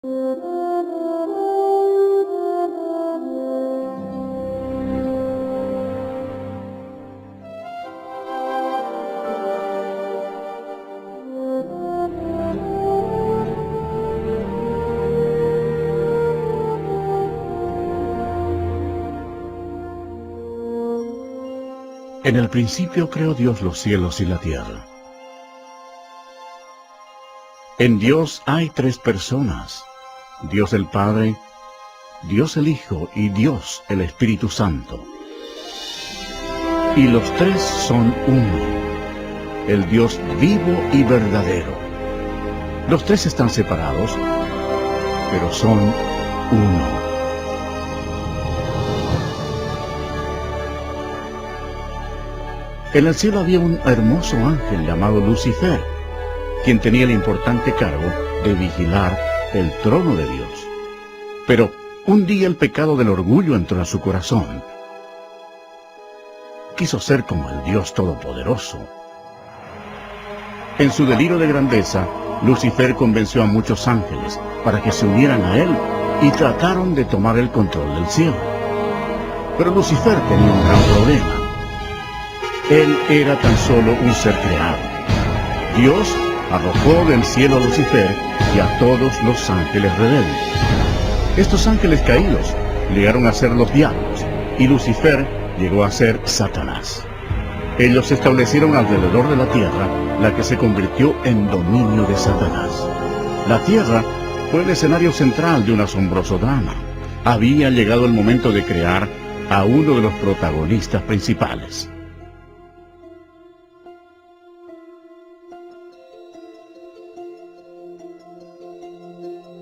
En el principio creó Dios los cielos y la tierra. En Dios hay tres personas: Dios el Padre, Dios el Hijo y Dios el Espíritu Santo. Y los tres son uno, el Dios vivo y verdadero. Los tres están separados, pero son uno. En el cielo había un hermoso ángel llamado Lucifer, quien tenía el importante cargo de vigilar el trono de Dios. Pero un día el pecado del orgullo entró a su corazón. Quiso ser como el Dios Todopoderoso. En su delirio de grandeza, Lucifer convenció a muchos ángeles para que se unieran a él y trataron de tomar el control del cielo. Pero Lucifer tenía un gran problema. Él era tan solo un ser creado. Dios arrojó del cielo a Lucifer y a todos los ángeles rebeldes. Estos ángeles caídos llegaron a ser los diablos, y Lucifer llegó a ser Satanás. Ellos se establecieron alrededor de la tierra, la que se convirtió en dominio de Satanás. La tierra fue el escenario central de un asombroso drama. Había llegado el momento de crear a uno de los protagonistas principales.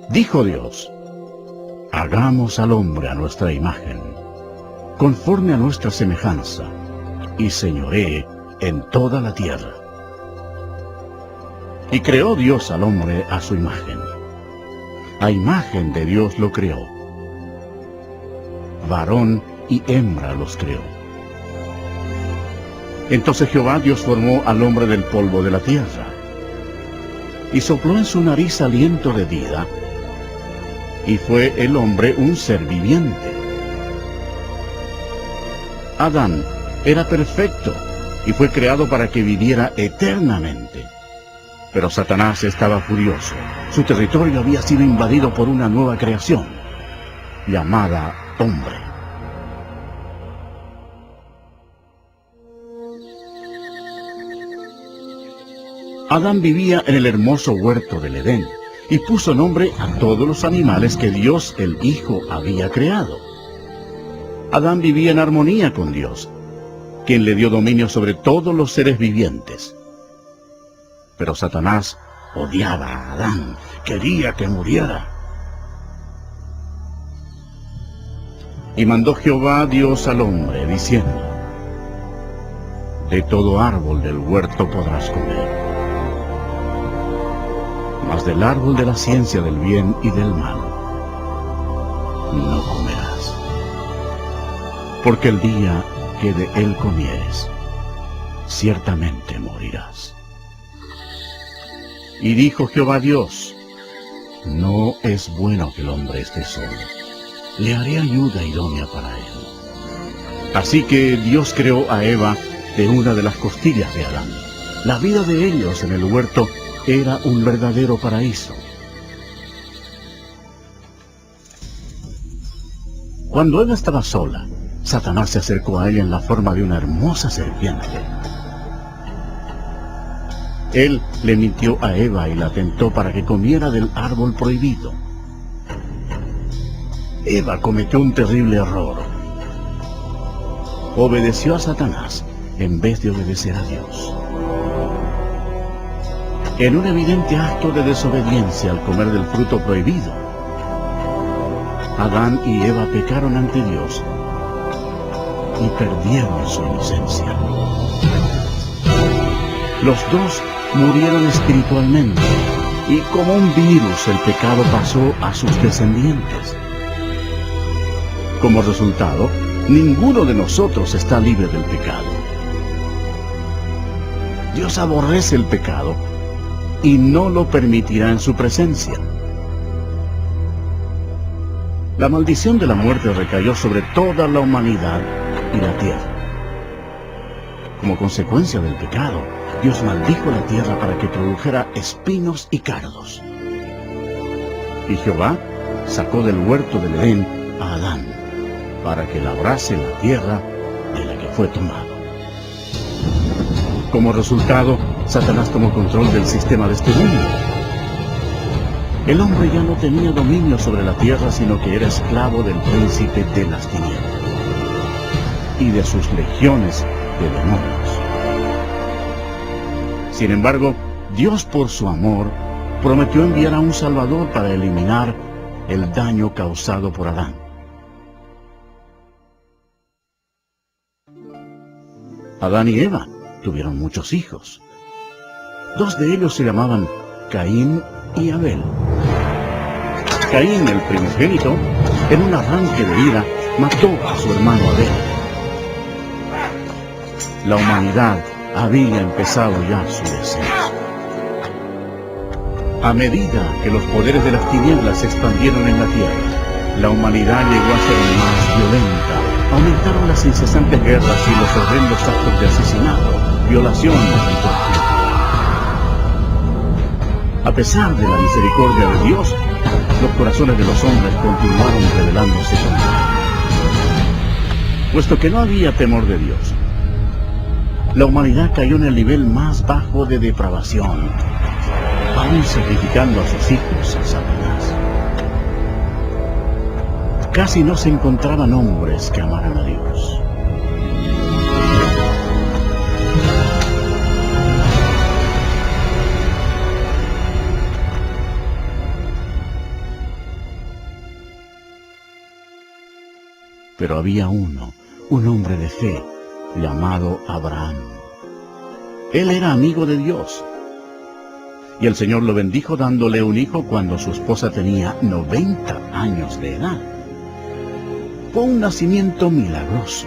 Dijo Dios: hagamos al hombre a nuestra imagen, conforme a nuestra semejanza, y señoree en toda la tierra. Y creó Dios al hombre a su imagen. A imagen de Dios lo creó. Varón y hembra los creó. Entonces Jehová Dios formó al hombre del polvo de la tierra, y sopló en su nariz aliento de vida, y fue el hombre un ser viviente. Adán era perfecto y fue creado para que viviera eternamente. Pero Satanás estaba furioso. Su territorio había sido invadido por una nueva creación, llamada hombre. Adán vivía en el hermoso huerto del Edén, y puso nombre a todos los animales que Dios el Hijo había creado. Adán vivía en armonía con Dios, quien le dio dominio sobre todos los seres vivientes. Pero Satanás odiaba a Adán, quería que muriera. Y mandó Jehová Dios al hombre, diciendo: de todo árbol del huerto podrás comer, mas del árbol de la ciencia del bien y del mal no comerás, porque el día que de él comieres, ciertamente morirás. Y dijo Jehová Dios: no es bueno que el hombre esté solo, le haré ayuda idónea para él. Así que Dios creó a Eva de una de las costillas de Adán. La vida de ellos en el huerto era un verdadero paraíso. Cuando Eva estaba sola, Satanás se acercó a ella en la forma de una hermosa serpiente. Él le mintió a Eva y la tentó para que comiera del árbol prohibido. Eva cometió un terrible error. Obedeció a Satanás en vez de obedecer a Dios. En un evidente acto de desobediencia al comer del fruto prohibido, Adán y Eva pecaron ante Dios y perdieron su inocencia. Los dos murieron espiritualmente, y como un virus el pecado pasó a sus descendientes. Como resultado, ninguno de nosotros está libre del pecado. Dios aborrece el pecado y no lo permitirá en su presencia. La maldición de la muerte recayó sobre toda la humanidad y la tierra. Como consecuencia del pecado, Dios maldijo la tierra para que produjera espinos y cardos. Y Jehová sacó del huerto del Edén a Adán, para que labrase la tierra de la que fue tomado. Como resultado, Satanás tomó control del sistema de este mundo. El hombre ya no tenía dominio sobre la tierra, sino que era esclavo del príncipe de las tinieblas y de sus legiones de demonios. Sin embargo, Dios, por su amor, prometió enviar a un Salvador para eliminar el daño causado por Adán. Adán y Eva tuvieron muchos hijos. Dos de ellos se llamaban Caín y Abel. Caín, el primogénito, en un arranque de ira, mató a su hermano Abel. La humanidad había empezado ya su descenso. A medida que los poderes de las tinieblas se expandieron en la tierra, la humanidad llegó a ser más violenta. Aumentaron las incesantes guerras y los horrendos actos de asesinato, violación y tortura. A pesar de la misericordia de Dios, los corazones de los hombres continuaron rebelándose contra Él. Puesto que no había temor de Dios, la humanidad cayó en el nivel más bajo de depravación, aún sacrificando a sus hijos a Satanás. Casi no se encontraban hombres que amaran a Dios. Pero había un hombre de fe, llamado Abraham. Él era amigo de Dios. Y el Señor lo bendijo dándole un hijo cuando su esposa tenía 90 años de edad. Fue un nacimiento milagroso.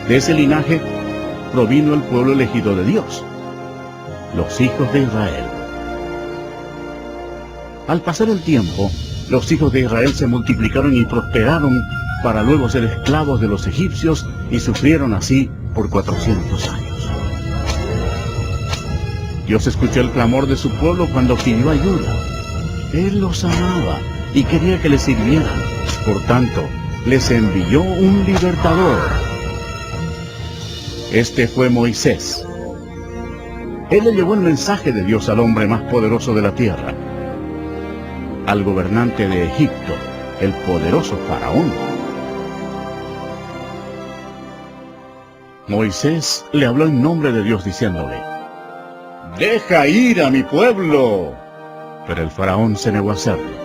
De ese linaje provino el pueblo elegido de Dios, los hijos de Israel. Al pasar el tiempo, los hijos de Israel se multiplicaron y prosperaron para luego ser esclavos de los egipcios y sufrieron así por 400 años. Dios escuchó el clamor de su pueblo cuando pidió ayuda. Él los amaba y quería que le sirvieran. Por tanto, les envió un libertador. Este fue Moisés. Él le llevó el mensaje de Dios al hombre más poderoso de la tierra, al gobernante de Egipto, el poderoso Faraón. Moisés le habló en nombre de Dios diciéndole: «Deja ir a mi pueblo». Pero el Faraón se negó a hacerlo.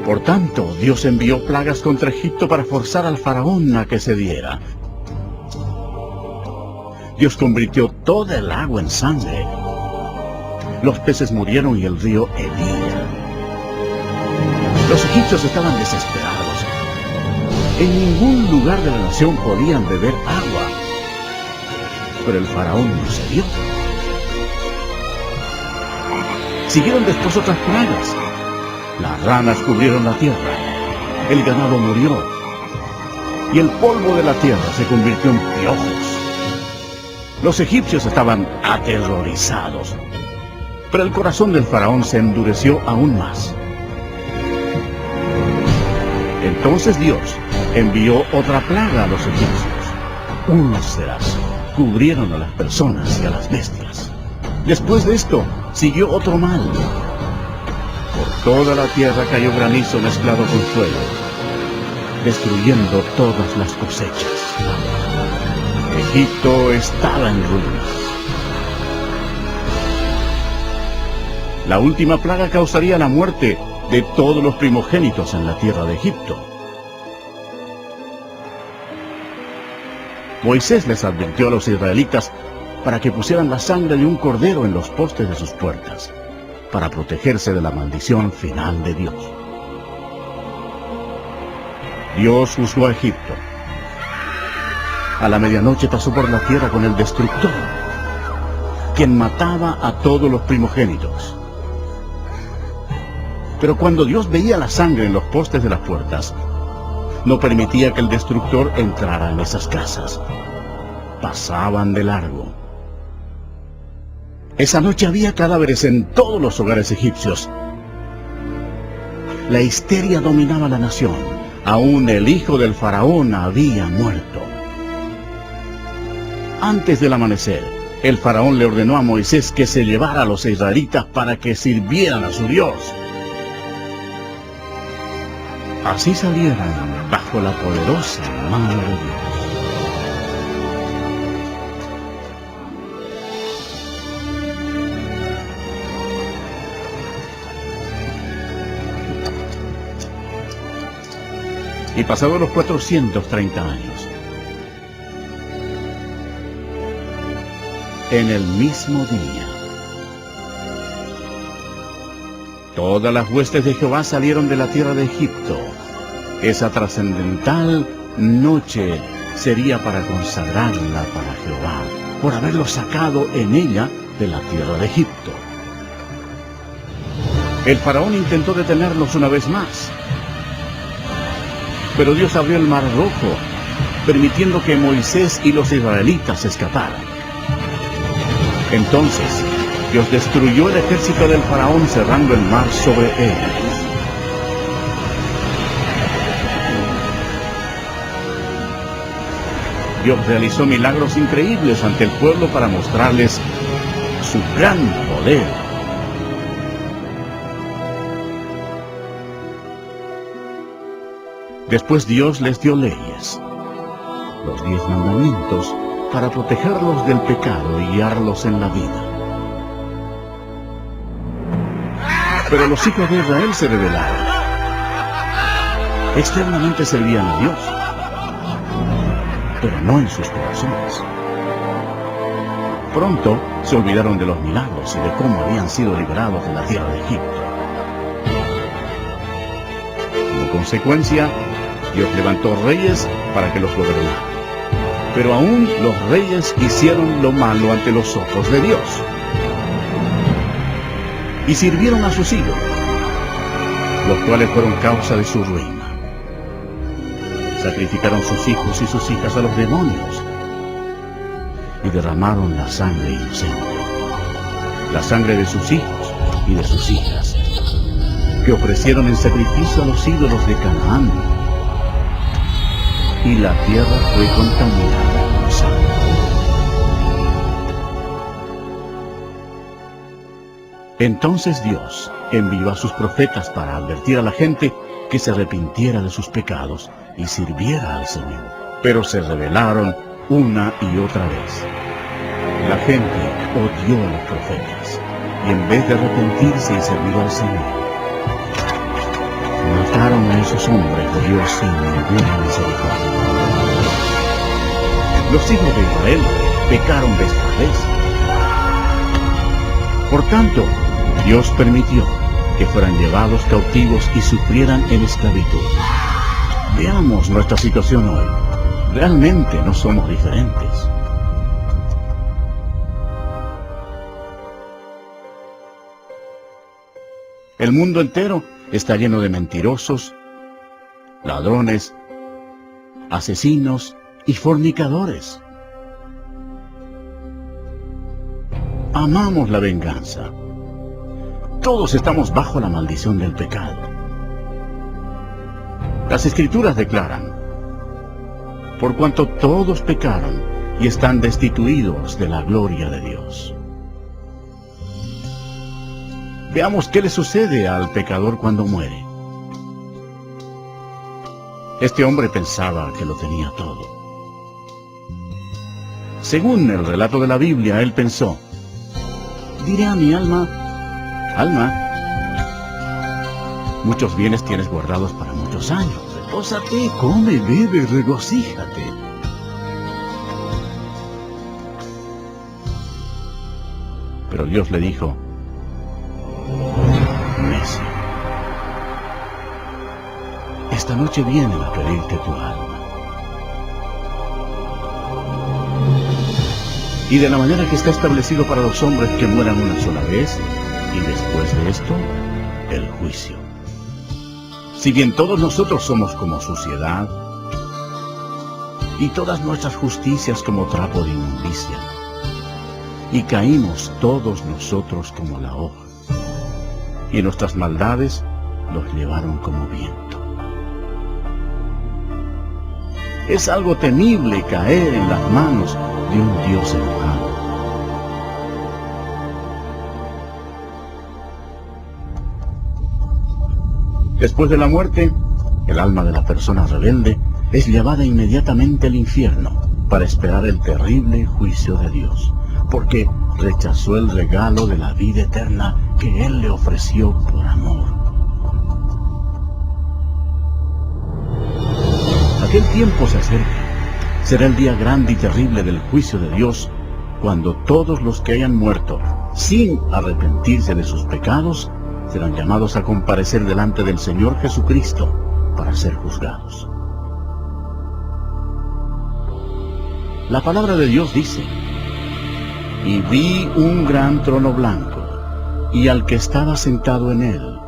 Por tanto, Dios envió plagas contra Egipto para forzar al Faraón a que cediera. Dios convirtió toda el agua en sangre. Los peces murieron y el río hedía. Los egipcios estaban desesperados. En ningún lugar de la nación podían beber agua. Pero el Faraón no cedió. Siguieron después otras plagas. Las ranas cubrieron la tierra. El ganado murió. Y el polvo de la tierra se convirtió en piojos. Los egipcios estaban aterrorizados. Pero el corazón del Faraón se endureció aún más. Entonces Dios envió otra plaga a los egipcios. Úlceras cubrieron a las personas y a las bestias. Después de esto, siguió otro mal. Por toda la tierra cayó granizo mezclado con fuego, destruyendo todas las cosechas. Egipto estaba en ruinas. La última plaga causaría la muerte de todos los primogénitos en la tierra de Egipto. Moisés les advirtió a los israelitas para que pusieran la sangre de un cordero en los postes de sus puertas, para protegerse de la maldición final de Dios. Dios juzgó a Egipto. A la medianoche pasó por la tierra con el destructor, quien mataba a todos los primogénitos. Pero cuando Dios veía la sangre en los postes de las puertas, no permitía que el destructor entrara en esas casas. Pasaban de largo. Esa noche había cadáveres en todos los hogares egipcios. La histeria dominaba la nación. Aún el hijo del faraón había muerto. Antes del amanecer, el faraón le ordenó a Moisés que se llevara a los israelitas para que sirvieran a su Dios. Así salieran bajo la poderosa mano de Dios. Y pasados los 430 años, en el mismo día, todas las huestes de Jehová salieron de la tierra de Egipto. Esa trascendental noche sería para consagrarla para Jehová, por haberlo sacado en ella de la tierra de Egipto. El faraón intentó detenerlos una vez más, pero Dios abrió el mar rojo, permitiendo que Moisés y los israelitas escaparan. Entonces, Dios destruyó el ejército del faraón cerrando el mar sobre ellos. Dios realizó milagros increíbles ante el pueblo para mostrarles su gran poder. Después Dios les dio leyes, los 10 mandamientos, para protegerlos del pecado y guiarlos en la vida. Pero los hijos de Israel se rebelaron. Externamente servían a Dios, pero no en sus corazones. Pronto se olvidaron de los milagros y de cómo habían sido liberados de la tierra de Egipto. Como consecuencia, Dios levantó reyes para que los gobernaran. Pero aún los reyes hicieron lo malo ante los ojos de Dios. Y sirvieron a sus ídolos, los cuales fueron causa de su ruina. Sacrificaron sus hijos y sus hijas a los demonios y derramaron la sangre inocente, la sangre de sus hijos y de sus hijas, que ofrecieron en sacrificio a los ídolos de Canaán. Y la tierra fue contaminada con sangre. Entonces Dios envió a sus profetas para advertir a la gente que se arrepintiera de sus pecados y sirviera al Señor. Pero se rebelaron una y otra vez. La gente odió a los profetas y en vez de arrepentirse y servir al Señor, mataron a esos hombres de Dios sin ninguna misericordia. Los hijos de Israel pecaron de esta vez. Por tanto, Dios permitió que fueran llevados cautivos y sufrieran en esclavitud. Veamos nuestra situación hoy. Realmente no somos diferentes. El mundo entero está lleno de mentirosos, ladrones, asesinos y fornicadores. Amamos la venganza. Todos estamos bajo la maldición del pecado. Las Escrituras declaran: por cuanto todos pecaron y están destituidos de la gloria de Dios. Veamos qué le sucede al pecador cuando muere. Este hombre pensaba que lo tenía todo. Según el relato de la Biblia, él pensó: diré a mi alma, alma, muchos bienes tienes guardados para muchos años. Repósate, come, bebe, regocíjate. Pero Dios le dijo: necio, esta noche vienen a pedirte tu alma. Y de la manera que está establecido para los hombres que mueran una sola vez, y después de esto, el juicio. Si bien todos nosotros somos como suciedad, y todas nuestras justicias como trapo de inmundicia, y caímos todos nosotros como la hoja, y nuestras maldades nos llevaron como viento. Es algo temible caer en las manos de un Dios enojado. Después de la muerte, el alma de la persona rebelde es llevada inmediatamente al infierno para esperar el terrible juicio de Dios, porque rechazó el regalo de la vida eterna que Él le ofreció por amor. Aquel tiempo se acerca. Será el día grande y terrible del juicio de Dios, cuando todos los que hayan muerto sin arrepentirse de sus pecados serán llamados a comparecer delante del Señor Jesucristo para ser juzgados. La palabra de Dios dice: y vi un gran trono blanco, y al que estaba sentado en él,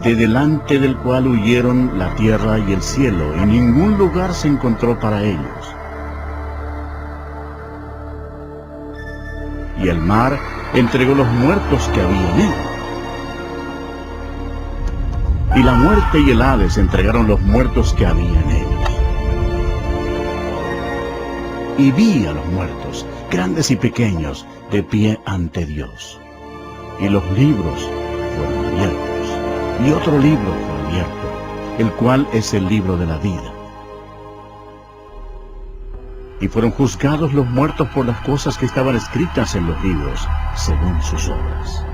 de delante del cual huyeron la tierra y el cielo, y ningún lugar se encontró para ellos. Y el mar entregó los muertos que había en él. Y la muerte y el Hades entregaron los muertos que había en ellos. Y vi a los muertos, grandes y pequeños, de pie ante Dios. Y los libros fueron abiertos. Y otro libro fue abierto, el cual es el libro de la vida. Y fueron juzgados los muertos por las cosas que estaban escritas en los libros, según sus obras.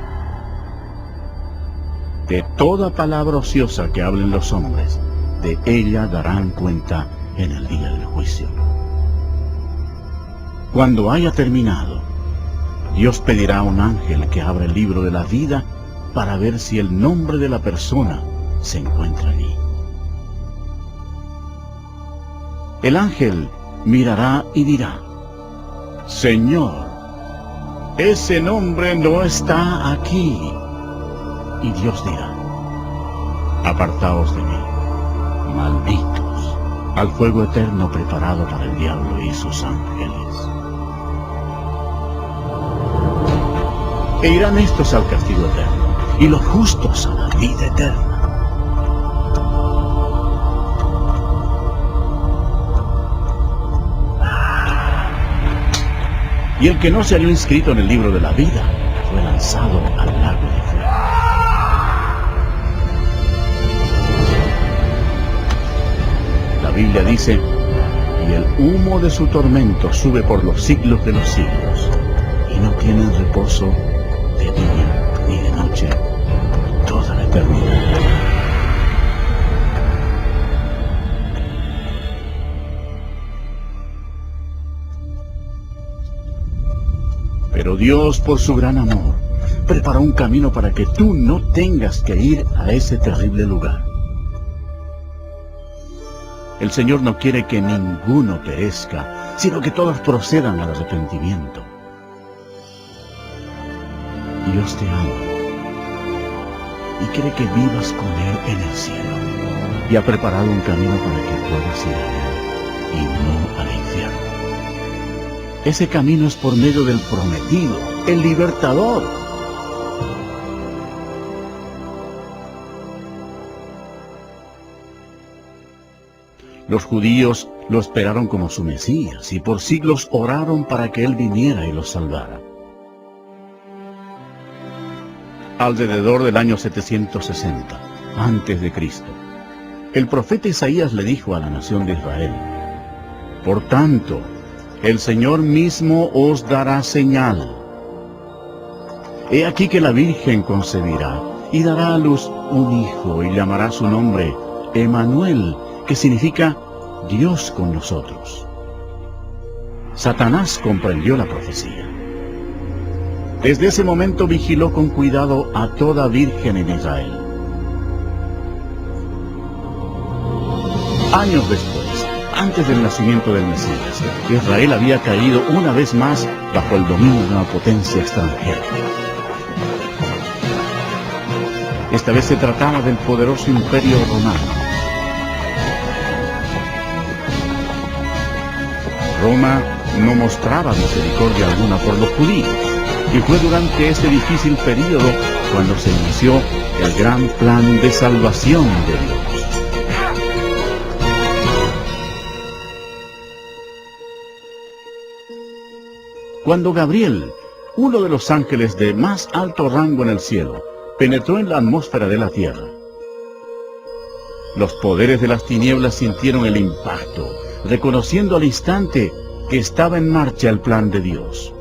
De toda palabra ociosa que hablen los hombres, de ella darán cuenta en el día del juicio. Cuando haya terminado, Dios pedirá a un ángel que abra el libro de la vida para ver si el nombre de la persona se encuentra allí. El ángel mirará y dirá: Señor, ese nombre no está aquí. Y Dios dirá: apartaos de mí, malditos, al fuego eterno preparado para el diablo y sus ángeles. E irán estos al castigo eterno, y los justos a la vida eterna. Y el que no se halló inscrito en el libro de la vida fue lanzado al lago de fuego. La Biblia dice: y el humo de su tormento sube por los siglos de los siglos, y no tienen reposo de día ni de noche por toda la eternidad. Pero Dios, por su gran amor, preparó un camino para que tú no tengas que ir a ese terrible lugar. El Señor no quiere que ninguno perezca, sino que todos procedan al arrepentimiento. Dios te ama y quiere que vivas con Él en el cielo, y ha preparado un camino para que puedas ir a Él y no al infierno. Ese camino es por medio del prometido, el libertador. Los judíos lo esperaron como su Mesías y por siglos oraron para que Él viniera y los salvara. Alrededor del año 760, antes de Cristo, el profeta Isaías le dijo a la nación de Israel: por tanto, el Señor mismo os dará señal. He aquí que la Virgen concebirá y dará a luz un hijo y llamará su nombre Emmanuel, que significa Dios con nosotros. Satanás comprendió la profecía. Desde ese momento vigiló con cuidado a toda virgen en Israel. Años después, antes del nacimiento del Mesías, Israel había caído una vez más bajo el dominio de una potencia extranjera. Esta vez se trataba del poderoso imperio romano. Roma no mostraba misericordia alguna por los judíos, y fue durante este difícil período cuando se inició el gran plan de salvación de Dios. Cuando Gabriel, uno de los ángeles de más alto rango en el cielo, penetró en la atmósfera de la tierra, los poderes de las tinieblas sintieron el impacto, reconociendo al instante que estaba en marcha el plan de Dios.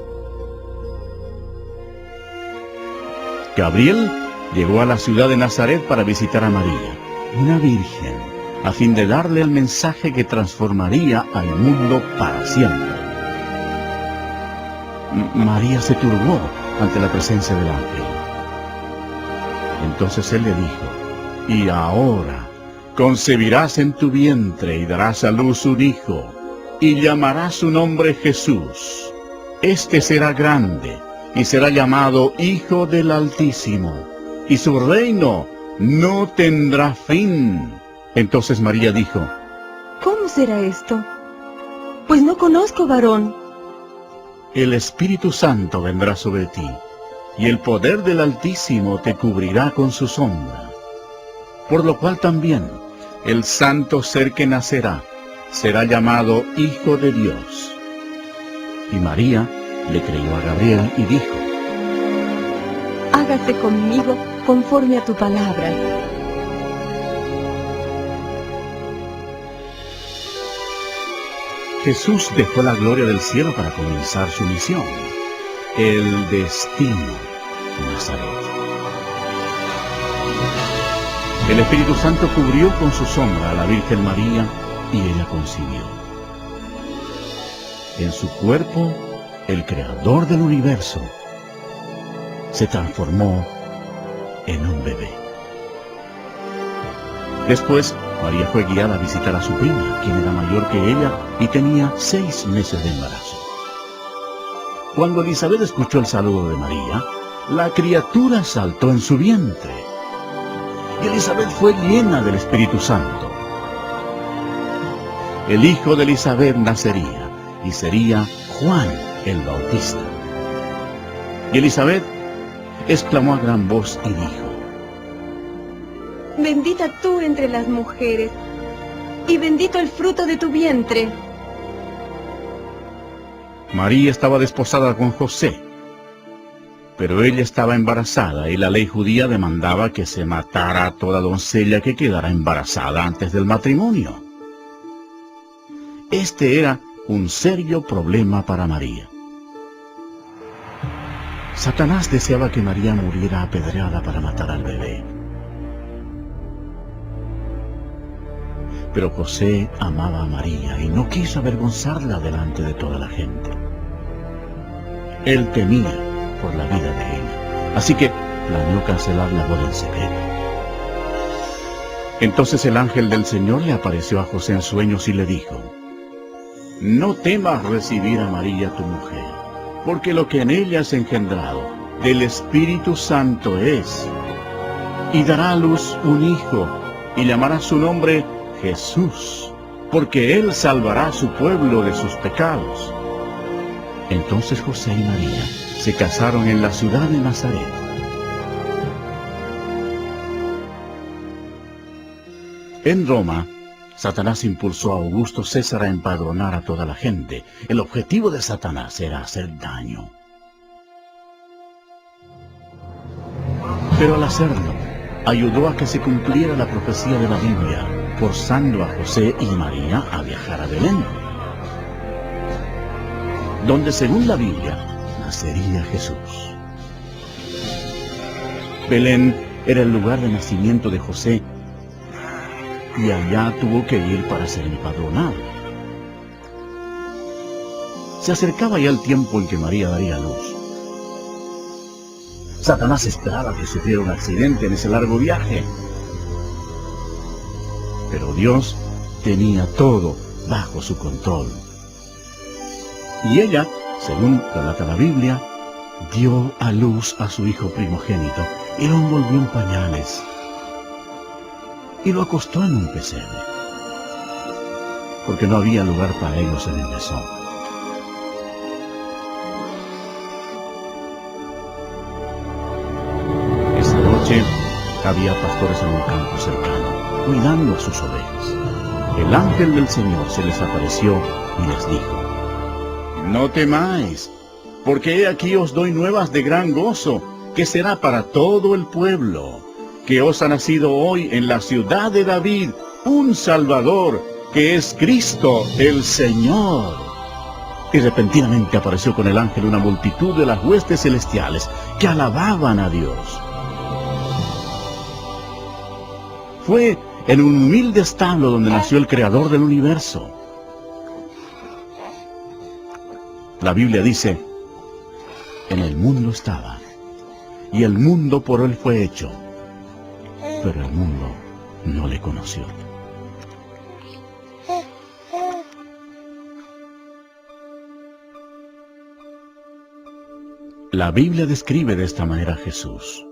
Gabriel llegó a la ciudad de Nazaret para visitar a María, una virgen, a fin de darle el mensaje que transformaría al mundo para siempre. María se turbó ante la presencia del ángel. Entonces él le dijo: «Y ahora concebirás en tu vientre y darás a luz un hijo, y llamarás su nombre Jesús. Este será grande, y será llamado Hijo del Altísimo, y su reino no tendrá fin». Entonces María dijo: «¿Cómo será esto? Pues no conozco varón». «El Espíritu Santo vendrá sobre ti, y el poder del Altísimo te cubrirá con su sombra. Por lo cual también el santo ser que nacerá será llamado Hijo de Dios». Y María le creyó a Gabriel y dijo: «Hágase conmigo conforme a tu palabra». Jesús dejó la gloria del cielo para comenzar su misión, el destino de Nazaret. El Espíritu Santo cubrió con su sombra a la Virgen María y ella concibió. En su cuerpo, el Creador del universo se transformó en un bebé. Después, María fue guiada a visitar a su prima, quien era mayor que ella y tenía 6 meses de embarazo. Cuando Elizabeth escuchó el saludo de María, la criatura saltó en su vientre. Y Elizabeth fue llena del Espíritu Santo. El hijo de Elizabeth nacería, y sería Juan el Bautista. Y Elizabeth exclamó a gran voz y dijo: «Bendita tú entre las mujeres, y bendito el fruto de tu vientre». María estaba desposada con José, pero ella estaba embarazada, y la ley judía demandaba que se matara a toda doncella que quedara embarazada antes del matrimonio. Este era un serio problema para María. Satanás deseaba que María muriera apedreada para matar al bebé. Pero José amaba a María y no quiso avergonzarla delante de toda la gente. Él temía por la vida de ella, así que planeó cancelar la boda en secreto. Entonces el ángel del Señor le apareció a José en sueños y le dijo: «No temas recibir a María tu mujer, porque lo que en ella es engendrado del Espíritu Santo es, y dará a luz un hijo, y llamará su nombre Jesús, porque él salvará a su pueblo de sus pecados». Entonces José y María se casaron en la ciudad de Nazaret. En Roma, Satanás impulsó a Augusto César a empadronar a toda la gente. El objetivo de Satanás era hacer daño. Pero al hacerlo, ayudó a que se cumpliera la profecía de la Biblia, forzando a José y María a viajar a Belén, donde según la Biblia nacería Jesús. Belén era el lugar de nacimiento de José, y allá tuvo que ir para ser empadronado. Se acercaba ya el tiempo en que María daría luz. Satanás esperaba que sufriera un accidente en ese largo viaje, pero Dios tenía todo bajo su control. Y ella, según relata la Biblia, dio a luz a su hijo primogénito, y lo envolvió en pañales y lo acostó en un pesebre, porque no había lugar para ellos en el mesón. Esa noche había pastores en un campo cercano, cuidando a sus ovejas. El ángel del Señor se les apareció y les dijo: No temáis, porque he aquí os doy nuevas de gran gozo, que será para todo el pueblo, que os ha nacido hoy en la ciudad de David un Salvador, que es Cristo el Señor. Y repentinamente apareció con el ángel una multitud de las huestes celestiales que alababan a Dios. Fue en un humilde establo donde nació el Creador del universo. La Biblia dice: en el mundo estaba, y el mundo por él fue hecho, pero el mundo no le conoció. La Biblia describe de esta manera a Jesús.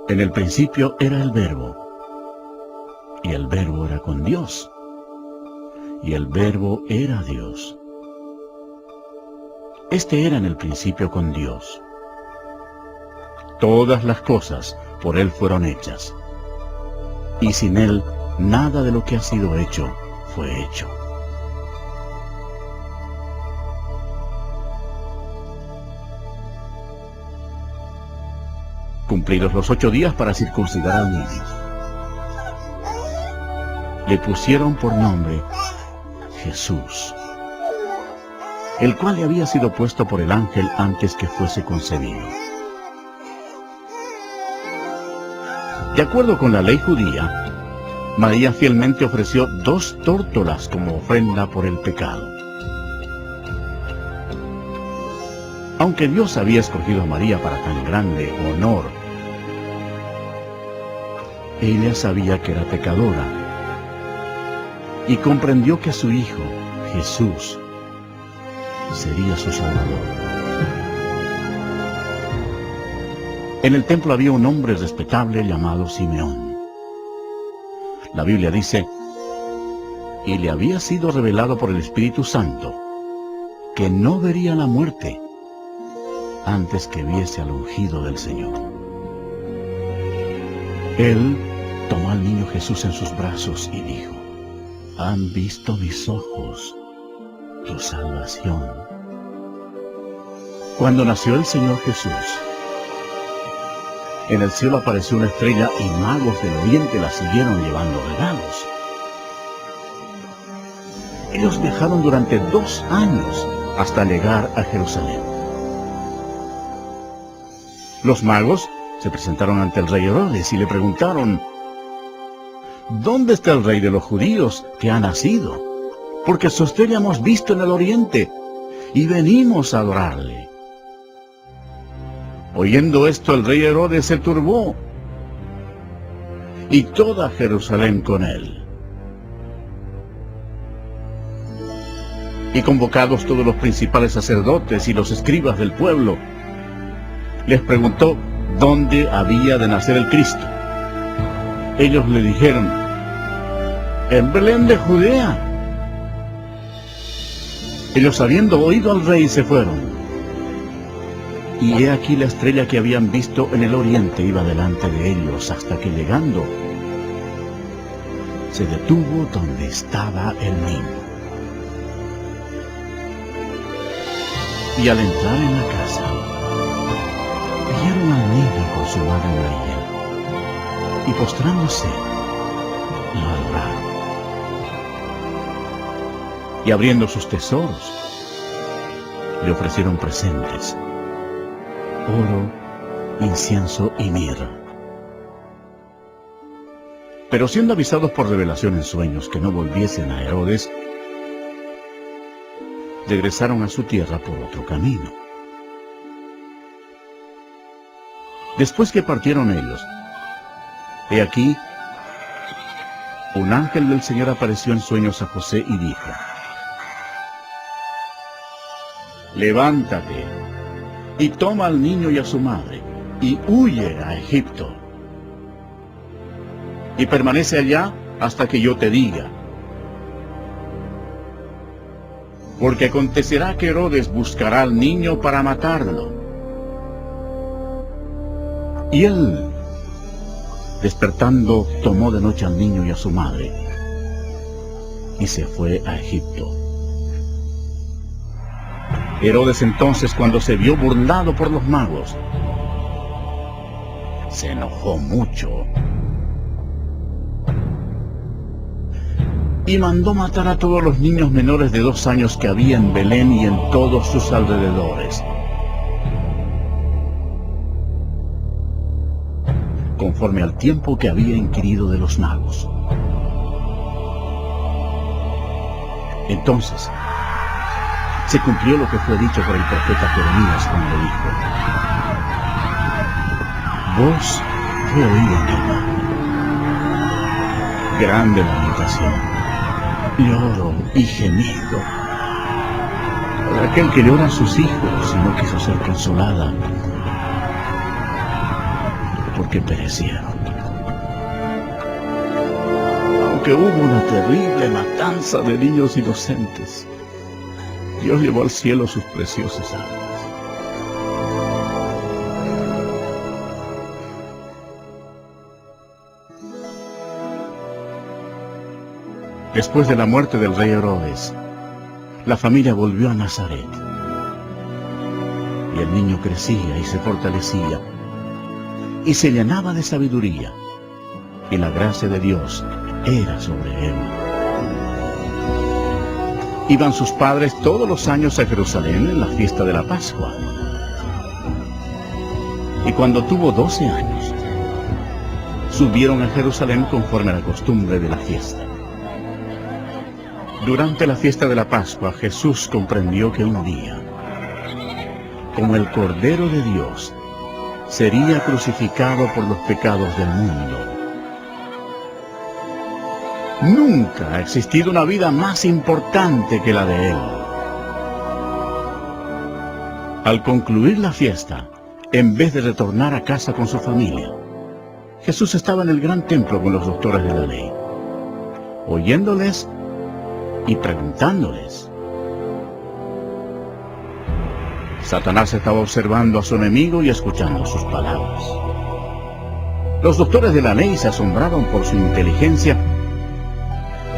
En el principio era el Verbo, y el Verbo era con Dios, y el Verbo era Dios. Este era en el principio con Dios. Todas las cosas por Él fueron hechas, y sin Él nada de lo que ha sido hecho fue hecho. Cumplidos los 8 días para circuncidar al niño, le pusieron por nombre Jesús, el cual le había sido puesto por el ángel antes que fuese concebido. De acuerdo con la ley judía, María fielmente ofreció 2 tórtolas como ofrenda por el pecado. Aunque Dios había escogido a María para tan grande honor, ella sabía que era pecadora y comprendió que su Hijo, Jesús, sería su Salvador. En el templo había un hombre respetable llamado Simeón. La Biblia dice: y le había sido revelado por el Espíritu Santo que no vería la muerte antes que viese al ungido del Señor. Él tomó al niño Jesús en sus brazos y dijo: han visto mis ojos tu salvación. Cuando nació el Señor Jesús, en el cielo apareció una estrella y magos del oriente la siguieron llevando regalos. Ellos viajaron durante 2 años hasta llegar a Jerusalén. Los magos se presentaron ante el rey Herodes y le preguntaron: ¿dónde está el rey de los judíos que ha nacido? Porque su estrella hemos visto en el oriente y venimos a adorarle. Oyendo esto, el rey Herodes se turbó, y toda Jerusalén con él. Y convocados todos los principales sacerdotes y los escribas del pueblo, les preguntó dónde había de nacer el Cristo. Ellos le dijeron: en Belén de Judea. Ellos, habiendo oído al rey, se fueron. Y he aquí la estrella que habían visto en el oriente iba delante de ellos, hasta que llegando, se detuvo donde estaba el niño. Y al entrar en la casa, vieron al niño con su madre María, y postrándose, lo adoraron. Y abriendo sus tesoros, le ofrecieron presentes: oro, incienso y mirra. Pero siendo avisados por revelación en sueños que no volviesen a Herodes, regresaron a su tierra por otro camino. Después que partieron ellos, he aquí, un ángel del Señor apareció en sueños a José y dijo: levántate y toma al niño y a su madre, y huye a Egipto. Y permanece allá hasta que yo te diga. Porque acontecerá que Herodes buscará al niño para matarlo. Y él, despertando, tomó de noche al niño y a su madre, y se fue a Egipto. Herodes entonces, cuando se vio burlado por los magos, se enojó mucho y mandó matar a todos los niños menores de 2 años que había en Belén y en todos sus alrededores, conforme al tiempo que había inquirido de los magos. Entonces se cumplió lo que fue dicho por el profeta Jeremías cuando dijo: voz fue oída en el mar, grande lamentación, lloro y gemido, por aquel que llora a sus hijos y no quiso ser consolada, porque perecieron. Aunque hubo una terrible matanza de niños inocentes, Dios llevó al cielo sus preciosas almas. Después de la muerte del rey Herodes, la familia volvió a Nazaret. Y el niño crecía y se fortalecía, y se llenaba de sabiduría, y la gracia de Dios era sobre él. Iban sus padres todos los años a Jerusalén en la fiesta de la Pascua. Y cuando tuvo 12 años, subieron a Jerusalén conforme a la costumbre de la fiesta. Durante la fiesta de la Pascua, Jesús comprendió que un día, como el Cordero de Dios, sería crucificado por los pecados del mundo. Nunca ha existido una vida más importante que la de él. Al concluir la fiesta, en vez de retornar a casa con su familia, Jesús estaba en el gran templo con los doctores de la ley, oyéndoles y preguntándoles. Satanás estaba observando a su enemigo y escuchando sus palabras. Los doctores de la ley se asombraron por su inteligencia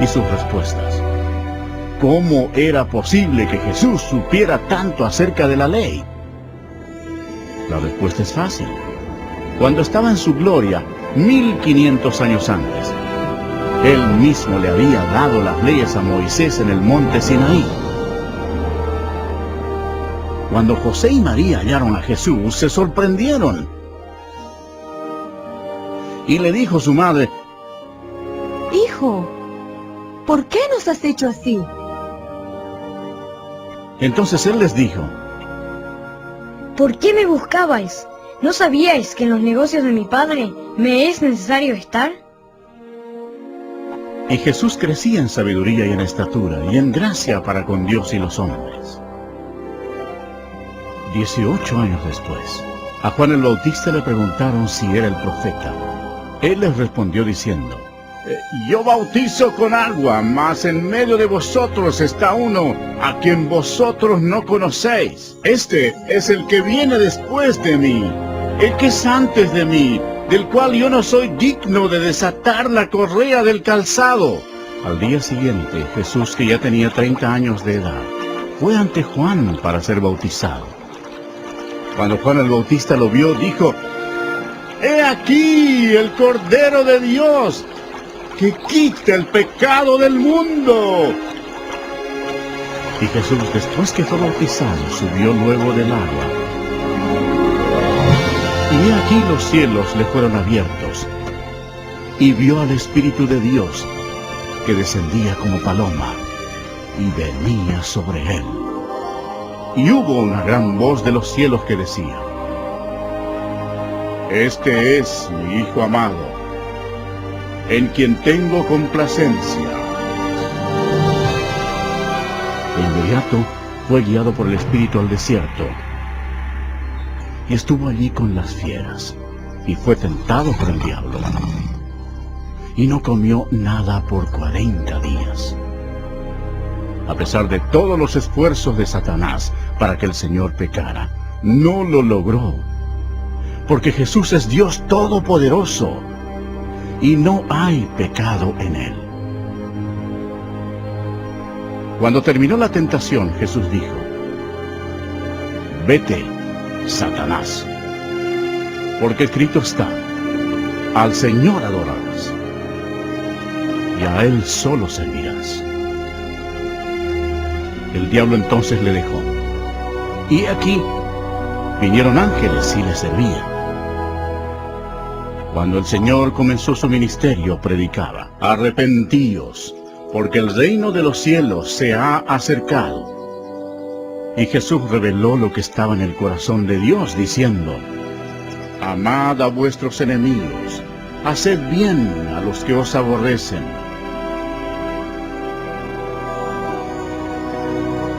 y sus respuestas. ¿Cómo era posible que Jesús supiera tanto acerca de la ley? La respuesta es fácil. Cuando estaba en su gloria, 1500 años antes, él mismo le había dado las leyes a Moisés en el monte Sinaí. Cuando José y María hallaron a Jesús, se sorprendieron. Y le dijo su madre: Hijo, ¿por qué nos has hecho así? Entonces él les dijo: ¿Por qué me buscabais? ¿No sabíais que en los negocios de mi padre me es necesario estar? Y Jesús crecía en sabiduría y en estatura y en gracia para con Dios y los hombres. 18 años después, a Juan el Bautista le preguntaron si era el profeta. Él les respondió diciendo: yo bautizo con agua, mas en medio de vosotros está uno a quien vosotros no conocéis. Este es el que viene después de mí, el que es antes de mí, del cual yo no soy digno de desatar la correa del calzado. Al día siguiente, Jesús, que ya tenía 30 años de edad, fue ante Juan para ser bautizado. Cuando Juan el Bautista lo vio, dijo: ¡He aquí el Cordero de Dios, que quita el pecado del mundo! Y Jesús, después que fue bautizado, subió luego del agua. Y he aquí los cielos le fueron abiertos, y vio al Espíritu de Dios, que descendía como paloma, y venía sobre él. Y hubo una gran voz de los cielos que decía: este es mi Hijo amado, en quien tengo complacencia. De inmediato fue guiado por el Espíritu al desierto, y estuvo allí con las fieras, y fue tentado por el diablo, y no comió nada por 40 días. A pesar de todos los esfuerzos de Satanás para que el Señor pecara, no lo logró, porque Jesús es Dios Todopoderoso, y no hay pecado en Él. Cuando terminó la tentación, Jesús dijo: «Vete, Satanás, porque escrito está, al Señor adorarás, y a Él solo servirás». El diablo entonces le dejó, y aquí vinieron ángeles y le servían. Cuando el Señor comenzó su ministerio, predicaba: «Arrepentíos, porque el reino de los cielos se ha acercado». Y Jesús reveló lo que estaba en el corazón de Dios, diciendo: «Amad a vuestros enemigos, haced bien a los que os aborrecen».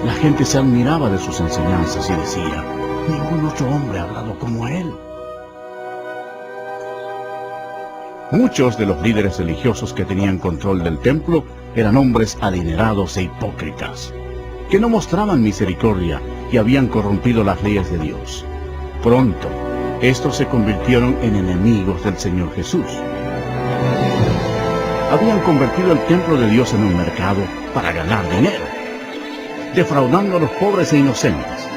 La gente se admiraba de sus enseñanzas y decía: «Ningún otro hombre ha hablado como él». Muchos de los líderes religiosos que tenían control del templo eran hombres adinerados e hipócritas, que no mostraban misericordia y habían corrompido las leyes de Dios. Pronto, estos se convirtieron en enemigos del Señor Jesús. Habían convertido el templo de Dios en un mercado para ganar dinero, defraudando a los pobres e inocentes.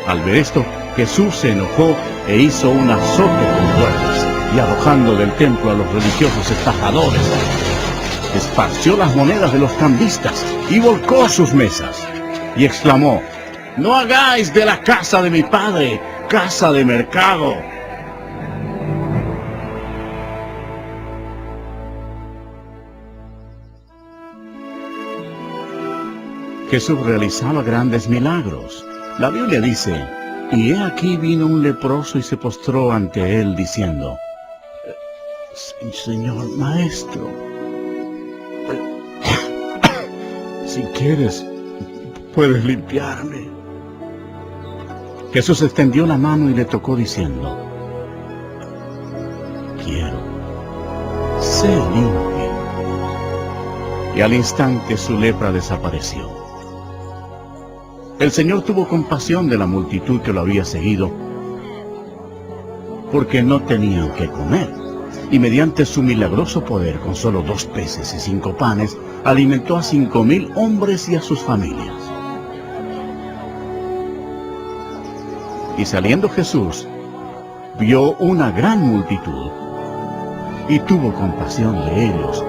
Al ver esto, Jesús se enojó e hizo un azote con cuerdas, y arrojando del templo a los religiosos estafadores, esparció las monedas de los cambistas y volcó sus mesas, y exclamó: «No hagáis de la casa de mi padre casa de mercado». Jesús realizaba grandes milagros. La Biblia dice: «Y he aquí vino un leproso y se postró ante él, diciendo: Señor Maestro, si quieres, puedes limpiarme». Jesús extendió la mano y le tocó, diciendo: «Quiero, sé limpio». Y al instante su lepra desapareció. El Señor tuvo compasión de la multitud que lo había seguido, porque no tenían qué comer, y mediante su milagroso poder, con solo 2 peces y 5 panes, alimentó a 5,000 hombres y a sus familias. Y saliendo Jesús, vio una gran multitud, y tuvo compasión de ellos,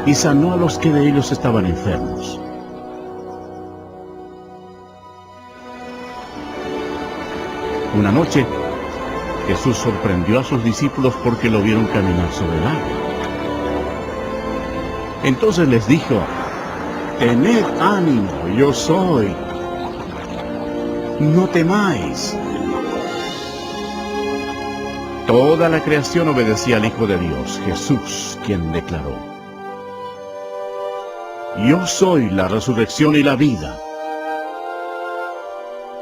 y sanó a los que de ellos estaban enfermos. Una noche, Jesús sorprendió a sus discípulos porque lo vieron caminar sobre el agua. Entonces les dijo: «Tened ánimo, yo soy. No temáis». Toda la creación obedecía al Hijo de Dios, Jesús, quien declaró: «Yo soy la resurrección y la vida.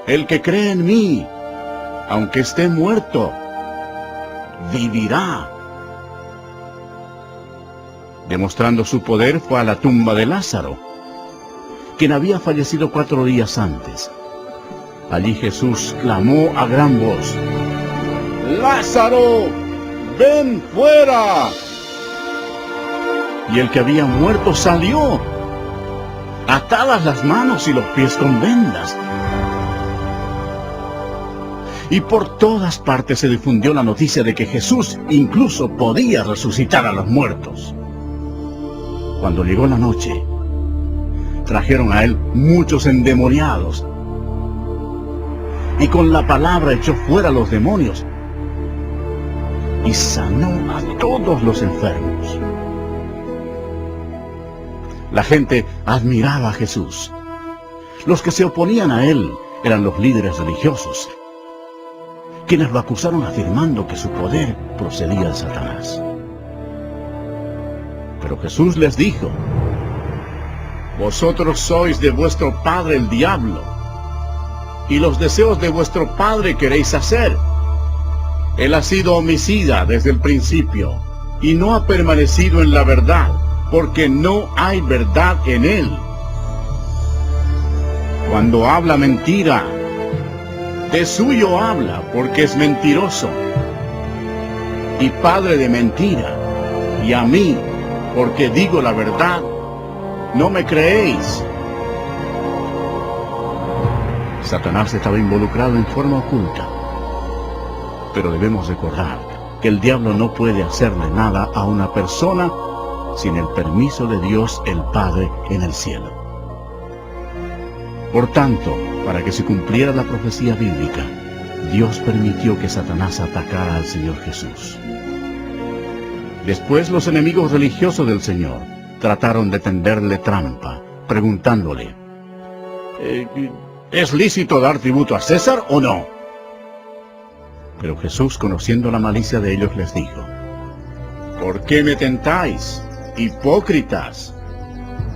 El que cree en mí, aunque esté muerto, vivirá». Demostrando su poder, fue a la tumba de Lázaro, quien había fallecido 4 días antes. Allí Jesús clamó a gran voz: «¡Lázaro, ven fuera!». Y el que había muerto salió, atadas las manos y los pies con vendas. Y por todas partes se difundió la noticia de que Jesús incluso podía resucitar a los muertos. Cuando llegó la noche, trajeron a él muchos endemoniados, y con la palabra echó fuera a los demonios, y sanó a todos los enfermos. La gente admiraba a Jesús. Los que se oponían a él eran los líderes religiosos, quienes lo acusaron afirmando que su poder procedía de Satanás. Pero Jesús les dijo: «Vosotros sois de vuestro padre el diablo, y los deseos de vuestro padre queréis hacer. Él ha sido homicida desde el principio, y no ha permanecido en la verdad, porque no hay verdad en él. Cuando habla mentira, de suyo habla, porque es mentiroso, y padre de mentira. Y a mí, porque digo la verdad, no me creéis. Satanás estaba involucrado en forma oculta, pero debemos recordar que el diablo no puede hacerle nada a una persona sin el permiso de Dios el Padre en el cielo. Por tanto, para que se cumpliera la profecía bíblica, Dios permitió que Satanás atacara al Señor Jesús. Después los enemigos religiosos del Señor trataron de tenderle trampa, preguntándole, ¿es lícito dar tributo a César o no? Pero Jesús, conociendo la malicia de ellos, les dijo, ¿por qué me tentáis, hipócritas?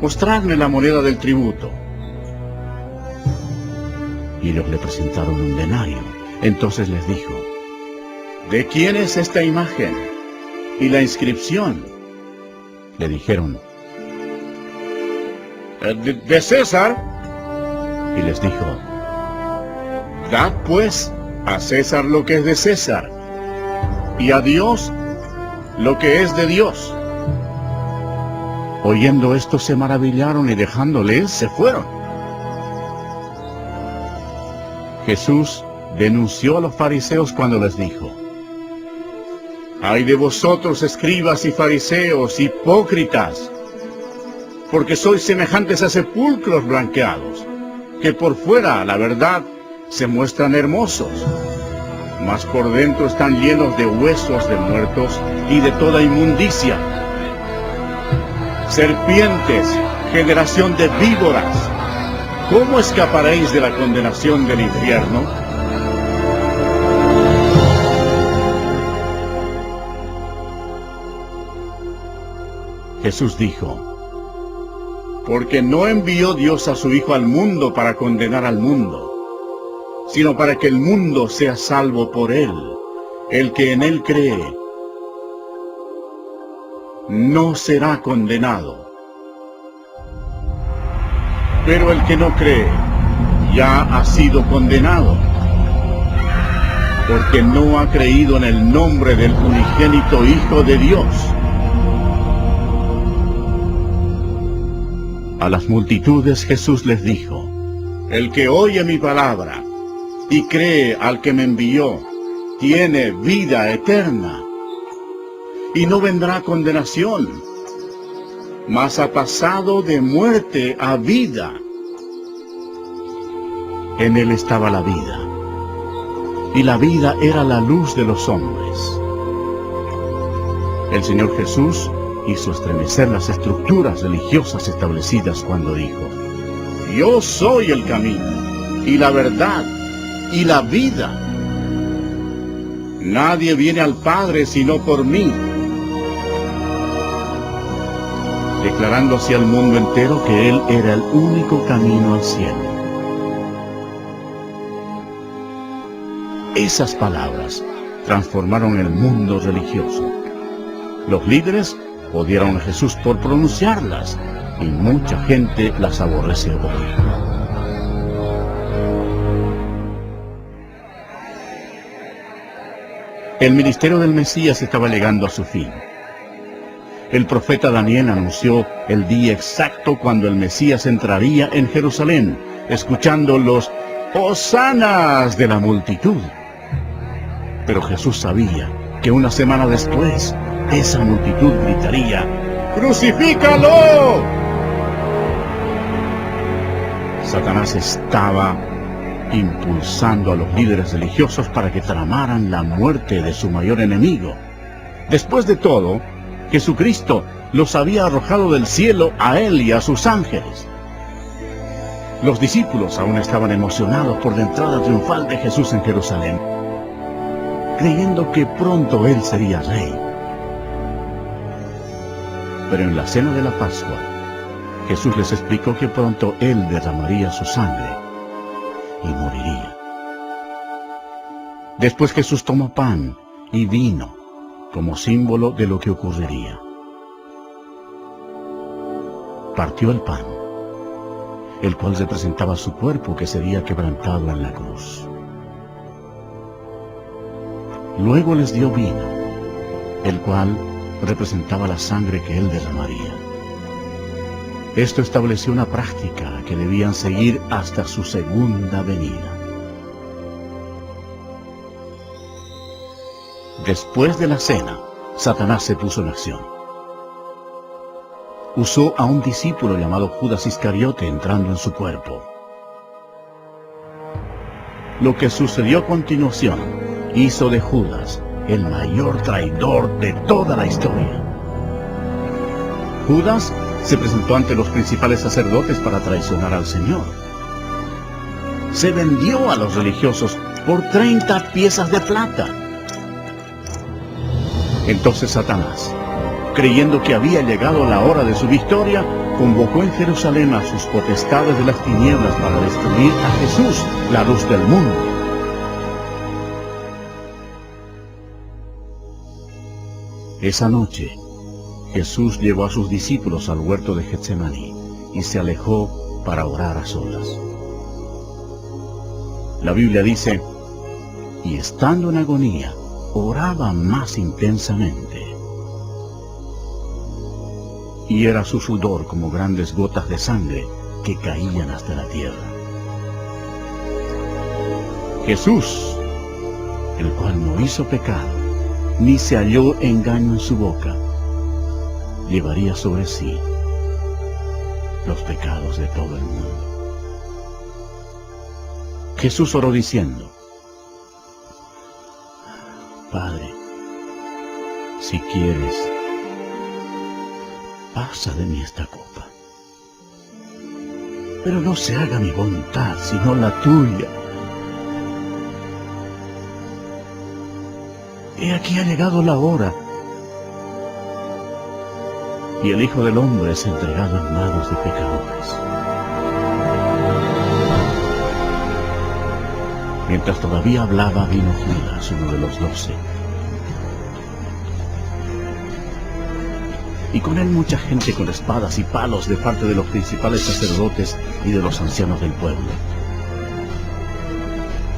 Mostradme la moneda del tributo. Y ellos le presentaron un denario. Entonces les dijo, ¿de quién es esta imagen y la inscripción? Le dijeron, de César. Y les dijo, dad pues a César lo que es de César, y a Dios lo que es de Dios. Oyendo esto se maravillaron y dejándole se fueron. Jesús denunció a los fariseos cuando les dijo, ¡ay de vosotros, escribas y fariseos, hipócritas! Porque sois semejantes a sepulcros blanqueados, que por fuera, la verdad, se muestran hermosos, mas por dentro están llenos de huesos de muertos y de toda inmundicia. Serpientes, generación de víboras, ¿cómo escaparéis de la condenación del infierno? Jesús dijo, porque no envió Dios a su Hijo al mundo para condenar al mundo, sino para que el mundo sea salvo por él. El que en él cree no será condenado. Pero el que no cree ya ha sido condenado, porque no ha creído en el nombre del unigénito Hijo de Dios. A las multitudes Jesús les dijo, el que oye mi palabra y cree al que me envió, tiene vida eterna, y no vendrá condenación, mas ha pasado de muerte a vida. En él estaba la vida, y la vida era la luz de los hombres. El Señor Jesús hizo estremecer las estructuras religiosas establecidas cuando dijo, yo soy el camino, y la verdad, y la vida. Nadie viene al Padre sino por mí. Declarando así al mundo entero que Él era el único camino al cielo. Esas palabras transformaron el mundo religioso. Los líderes odiaron a Jesús por pronunciarlas, y mucha gente las aborrece hoy. El ministerio del Mesías estaba llegando a su fin. El profeta Daniel anunció el día exacto cuando el Mesías entraría en Jerusalén, escuchando los hosanas de la multitud. Pero Jesús sabía que una semana después, esa multitud gritaría, ¡crucifícalo! Satanás estaba impulsando a los líderes religiosos para que tramaran la muerte de su mayor enemigo. Después de todo, Jesucristo los había arrojado del cielo a él y a sus ángeles. Los discípulos aún estaban emocionados por la entrada triunfal de Jesús en Jerusalén, creyendo que pronto él sería rey. Pero en la cena de la Pascua, Jesús les explicó que pronto él derramaría su sangre y moriría. Después Jesús tomó pan y vino como símbolo de lo que ocurriría. Partió el pan, el cual representaba su cuerpo que sería quebrantado en la cruz. Luego les dio vino, el cual representaba la sangre que él derramaría. Esto estableció una práctica que debían seguir hasta su segunda venida. Después de la cena, Satanás se puso en acción. Usó a un discípulo llamado Judas Iscariote entrando en su cuerpo. Lo que sucedió a continuación hizo de Judas el mayor traidor de toda la historia. Judas se presentó ante los principales sacerdotes para traicionar al Señor. Se vendió a los religiosos por 30 piezas de plata. Entonces Satanás, creyendo que había llegado la hora de su victoria, convocó en Jerusalén a sus potestades de las tinieblas para destruir a Jesús, la luz del mundo. Esa noche, Jesús llevó a sus discípulos al huerto de Getsemaní y se alejó para orar a solas. La Biblia dice, y estando en agonía, oraba más intensamente. Y era su sudor como grandes gotas de sangre que caían hasta la tierra. Jesús, el cual no hizo pecado, ni se halló engaño en su boca, llevaría sobre sí los pecados de todo el mundo. Jesús oró diciendo, Padre, si quieres, pasa de mí esta copa. Pero no se haga mi voluntad, sino la tuya. He aquí ha llegado la hora, y el Hijo del Hombre es entregado en manos de pecadores. Mientras todavía hablaba, vino Judas, uno de los 12. Y con él mucha gente con espadas y palos de parte de los principales sacerdotes y de los ancianos del pueblo.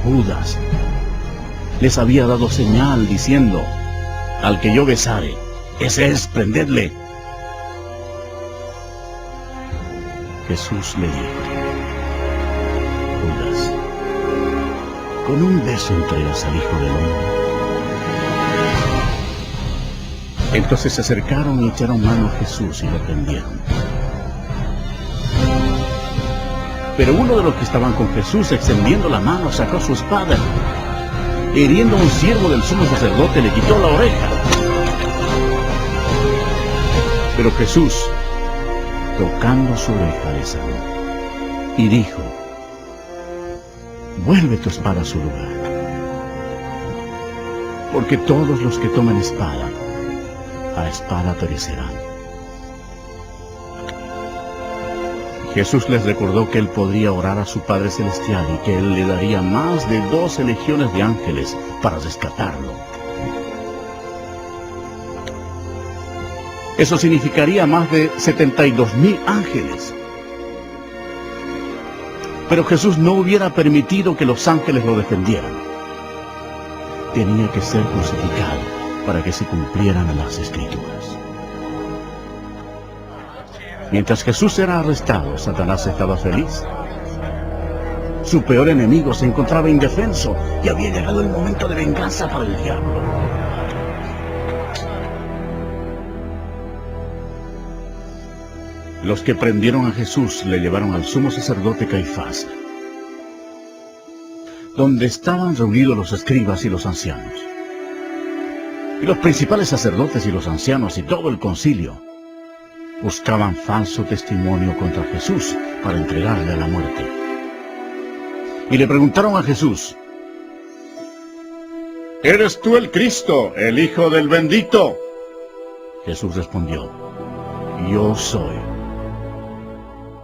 Judas les había dado señal diciendo, al que yo besare, ese es, prendedle. Jesús le dijo, Judas, ¿con un beso entregas al Hijo del Hombre? Entonces se acercaron y echaron mano a Jesús y lo prendieron. Pero uno de los que estaban con Jesús, extendiendo la mano, sacó su espada. Hiriendo a un siervo del sumo sacerdote, le quitó la oreja. Pero Jesús, tocando su oreja, le sanó. Y dijo, vuelve tu espada a su lugar. Porque todos los que tomen espada, a espada perecerán. Jesús les recordó que él podría orar a su Padre Celestial y que él le daría más de 12 legiones de ángeles para rescatarlo. Eso significaría más de 72,000 ángeles. Pero Jesús no hubiera permitido que los ángeles lo defendieran. Tenía que ser crucificado para que se cumplieran las Escrituras. Mientras Jesús era arrestado, Satanás estaba feliz. Su peor enemigo se encontraba indefenso y había llegado el momento de venganza para el diablo. Los que prendieron a Jesús le llevaron al sumo sacerdote Caifás, donde estaban reunidos los escribas y los ancianos. Y los principales sacerdotes y los ancianos y todo el concilio buscaban falso testimonio contra Jesús para entregarle a la muerte. Y le preguntaron a Jesús, ¿eres tú el Cristo, el Hijo del Bendito? Jesús respondió, yo soy.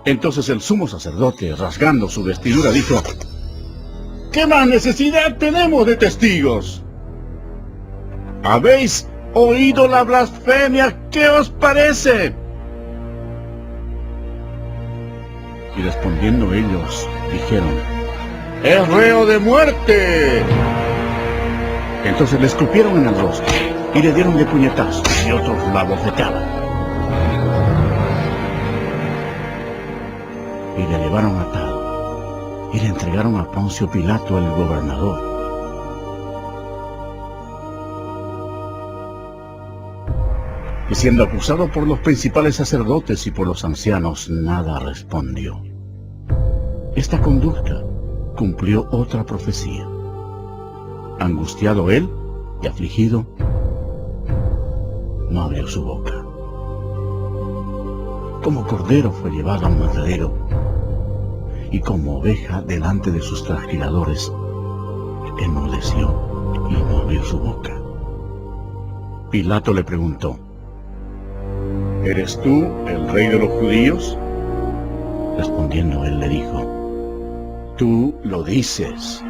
Entonces el sumo sacerdote, rasgando su vestidura, dijo, ¿Qué más necesidad tenemos de testigos? ¿Habéis oído la blasfemia? ¿Qué os parece? Y respondiendo ellos, dijeron: ¡es reo de muerte! Entonces le escupieron en el rostro y le dieron de puñetazos, y otros la bofetaban. Y le llevaron atado y le entregaron a Poncio Pilato, el gobernador. Y siendo acusado por los principales sacerdotes y por los ancianos, nada respondió. Esta conducta cumplió otra profecía. Angustiado él y afligido, no abrió su boca. Como cordero fue llevado a un matadero, y como oveja delante de sus trasquiladores, enmudeció y no abrió su boca. Pilato le preguntó: ¿eres tú el rey de los judíos? Respondiendo él le dijo: tú lo dices.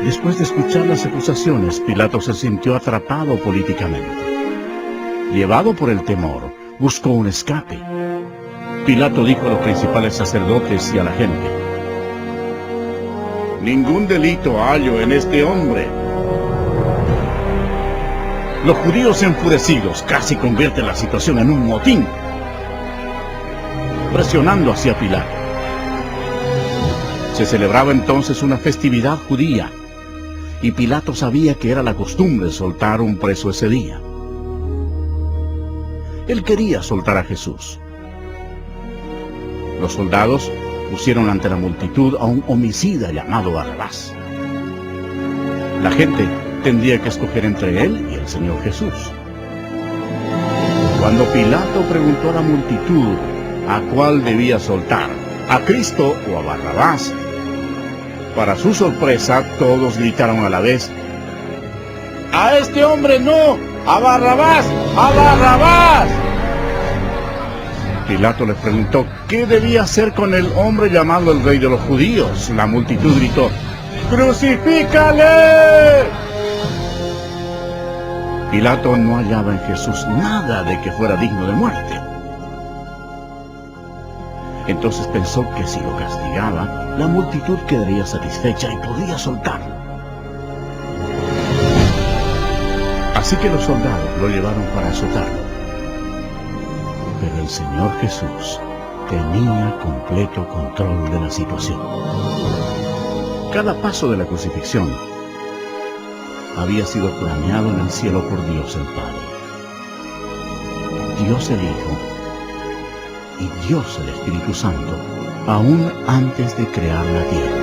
Después de escuchar las acusaciones, Pilato se sintió atrapado políticamente. Llevado por el temor, buscó un escape. Pilato dijo a los principales sacerdotes y a la gente: ningún delito hallo en este hombre. Los judíos enfurecidos casi convierten la situación en un motín, presionando hacia Pilato. Se celebraba entonces una festividad judía, y Pilato sabía que era la costumbre soltar un preso ese día. Él quería soltar a Jesús. Los soldados pusieron ante la multitud a un homicida llamado Barrabás. La gente tendría que escoger entre él y el Señor Jesús. Cuando Pilato preguntó a la multitud a cuál debía soltar, a Cristo o a Barrabás, para su sorpresa todos gritaron a la vez: ¡a este hombre no! ¡A Barrabás! ¡A Barrabás! Pilato les preguntó qué debía hacer con el hombre llamado el Rey de los Judíos. La multitud gritó: ¡crucifícale! Pilato no hallaba en Jesús nada de que fuera digno de muerte. Entonces pensó que si lo castigaba, la multitud quedaría satisfecha y podría soltarlo. Así que los soldados lo llevaron para azotarlo. Pero el Señor Jesús tenía completo control de la situación. Cada paso de la crucifixión había sido planeado en el cielo por Dios el Padre, Dios el Hijo y Dios el Espíritu Santo, aún antes de crear la tierra.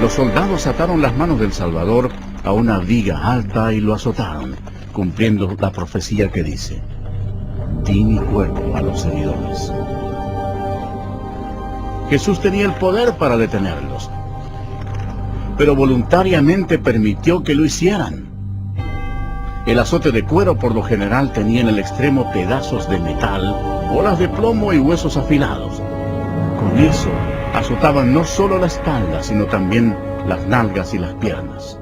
Los soldados ataron las manos del Salvador a una viga alta y lo azotaron, cumpliendo la profecía que dice: di mi cuerpo a los seguidores. Jesús tenía el poder para detenerlos, pero voluntariamente permitió que lo hicieran. El azote de cuero por lo general tenía en el extremo pedazos de metal, bolas de plomo y huesos afilados. Con eso azotaban no solo la espalda, sino también las nalgas y las piernas.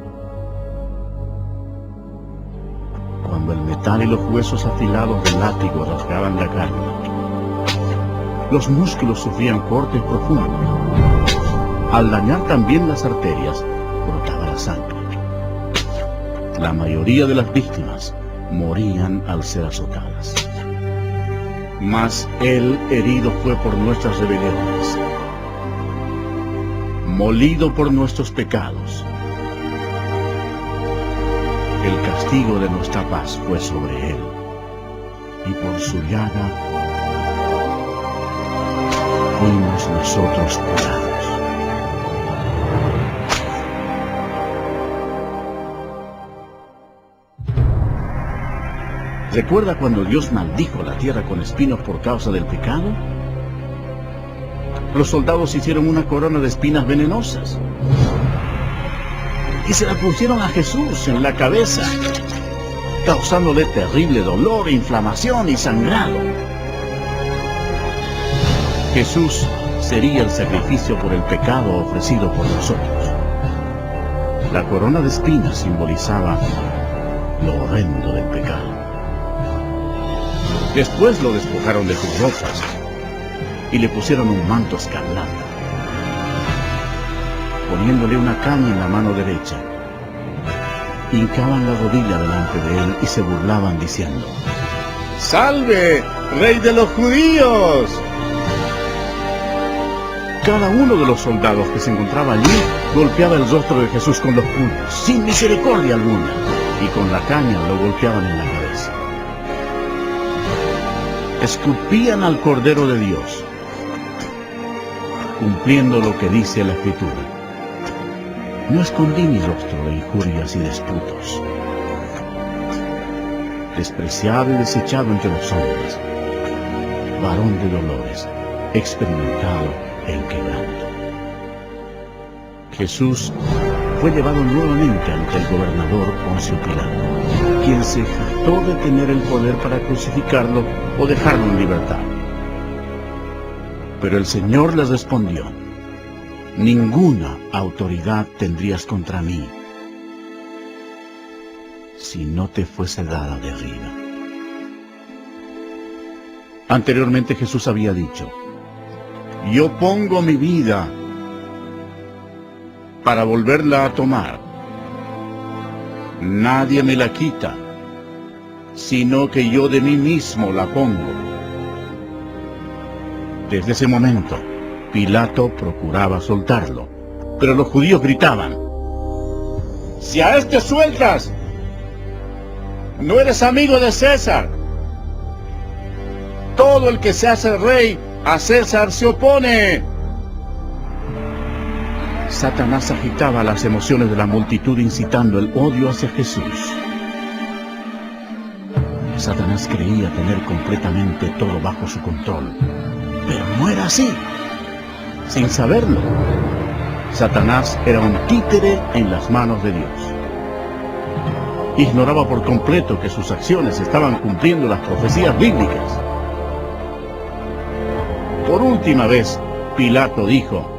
Cuando el metal y los huesos afilados del látigo rasgaban la carne, los músculos sufrían cortes profundos. Al dañar también las arterias, brotaba la sangre. La mayoría de las víctimas morían al ser azotadas. Mas Él herido fue por nuestras rebeliones, molido por nuestros pecados. El castigo de nuestra paz fue sobre Él, y por su llaga fuimos nosotros curados. ¿Recuerda cuando Dios maldijo la tierra con espinos por causa del pecado? Los soldados hicieron una corona de espinas venenosas y se la pusieron a Jesús en la cabeza, causándole terrible dolor, inflamación y sangrado. Jesús se sería el sacrificio por el pecado ofrecido por nosotros. La corona de espinas simbolizaba lo horrendo del pecado. Después lo despojaron de sus ropas y le pusieron un manto escarlata, poniéndole una caña en la mano derecha. Hincaban la rodilla delante de él y se burlaban diciendo: ¡Salve, rey de los judíos! Cada uno de los soldados que se encontraba allí golpeaba el rostro de Jesús con los puños, sin misericordia alguna, y con la caña lo golpeaban en la cabeza. Escupían al Cordero de Dios, cumpliendo lo que dice la Escritura: no escondí mi rostro de injurias y disputos. Despreciado y desechado entre los hombres, varón de dolores, experimentado en quebranto. Jesús fue llevado nuevamente ante el gobernador Poncio Pilato, quien se jactó de tener el poder para crucificarlo o dejarlo en libertad. Pero el Señor le respondió: ninguna autoridad tendrías contra mí si no te fuese dada de arriba. Anteriormente Jesús había dicho: yo pongo mi vida para volverla a tomar. Nadie me la quita, sino que yo de mí mismo la pongo. Desde ese momento, Pilato procuraba soltarlo, pero los judíos gritaban: si a este sueltas, no eres amigo de César. Todo el que se hace rey, a César se opone. Satanás agitaba las emociones de la multitud, incitando el odio hacia Jesús. Satanás creía tener completamente todo bajo su control, pero no era así. Sin saberlo, Satanás era un títere en las manos de Dios. Ignoraba por completo que sus acciones estaban cumpliendo las profecías bíblicas. Por última vez, Pilato dijo: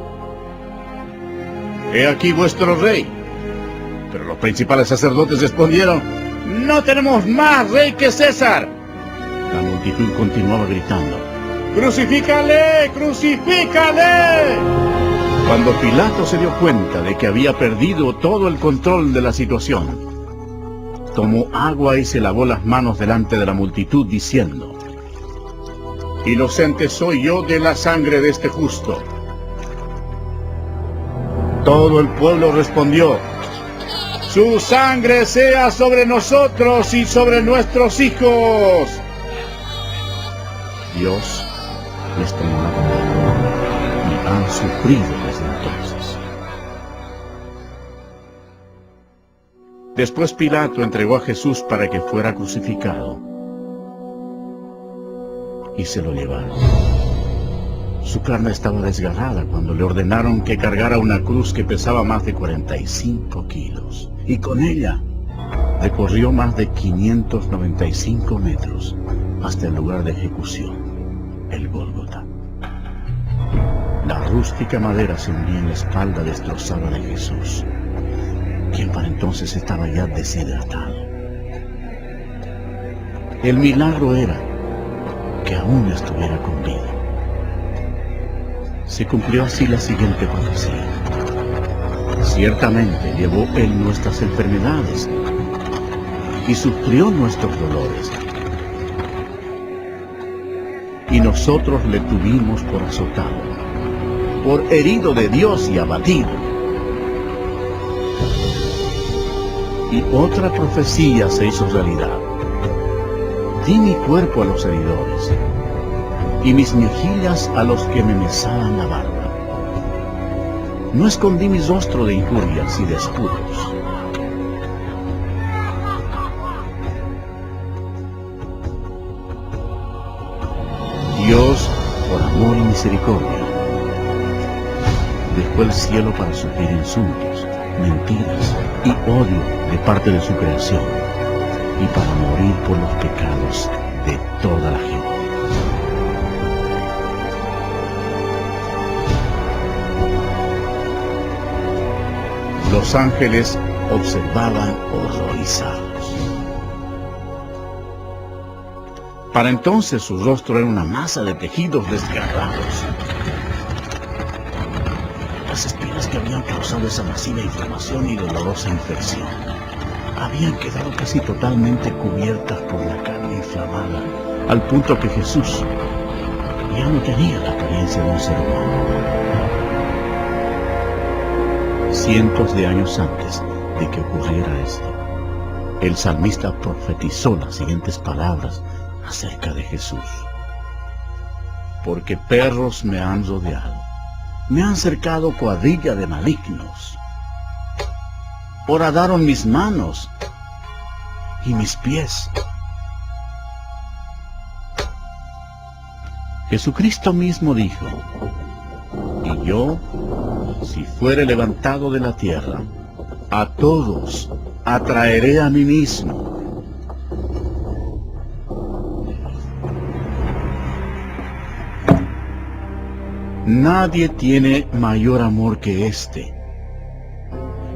he aquí vuestro rey. Pero los principales sacerdotes respondieron: no tenemos más rey que César. La multitud continuaba gritando: ¡crucifícale! ¡Crucifícale! Cuando Pilato se dio cuenta de que había perdido todo el control de la situación, tomó agua y se lavó las manos delante de la multitud, diciendo: inocente soy yo de la sangre de este justo. Todo el pueblo respondió: su sangre sea sobre nosotros y sobre nuestros hijos. Dios les tomó la condena y han sufrido desde entonces. Después Pilato entregó a Jesús para que fuera crucificado, y se lo llevaron. Su carne estaba desgarrada cuando le ordenaron que cargara una cruz que pesaba más de 45 kilos, y con ella recorrió más de 595 metros hasta el lugar de ejecución, el Gólgota. La rústica madera se hundía en la espalda destrozada de Jesús, quien para entonces estaba ya deshidratado. El milagro era que aún estuviera con vida. Se cumplió así la siguiente profecía: ciertamente llevó él nuestras enfermedades y sufrió nuestros dolores, y nosotros le tuvimos por azotado, por herido de Dios y abatido. Y otra profecía se hizo realidad: di mi cuerpo a los heridores, y mis mejillas a los que me mesaban la barba. No escondí mi rostro de injurias y disputos. Dios, por amor y misericordia, dejó el cielo para sufrir insultos, mentiras y odio de parte de su creación, y para morir por los pecados de toda la gente. Los ángeles observaban horrorizados. Para entonces su rostro era una masa de tejidos desgarrados. Las espinas que habían causado esa masiva inflamación y dolorosa infección habían quedado casi totalmente cubiertas por la carne inflamada, al punto que Jesús ya no tenía la apariencia de un ser humano. Cientos de años antes de que ocurriera esto, el salmista profetizó las siguientes palabras acerca de Jesús: porque perros me han rodeado, me han cercado cuadrilla de malignos, horadaron mis manos y mis pies. Jesucristo mismo dijo: y yo, si fuere levantado de la tierra, a todos atraeré a mí mismo. Nadie tiene mayor amor que este,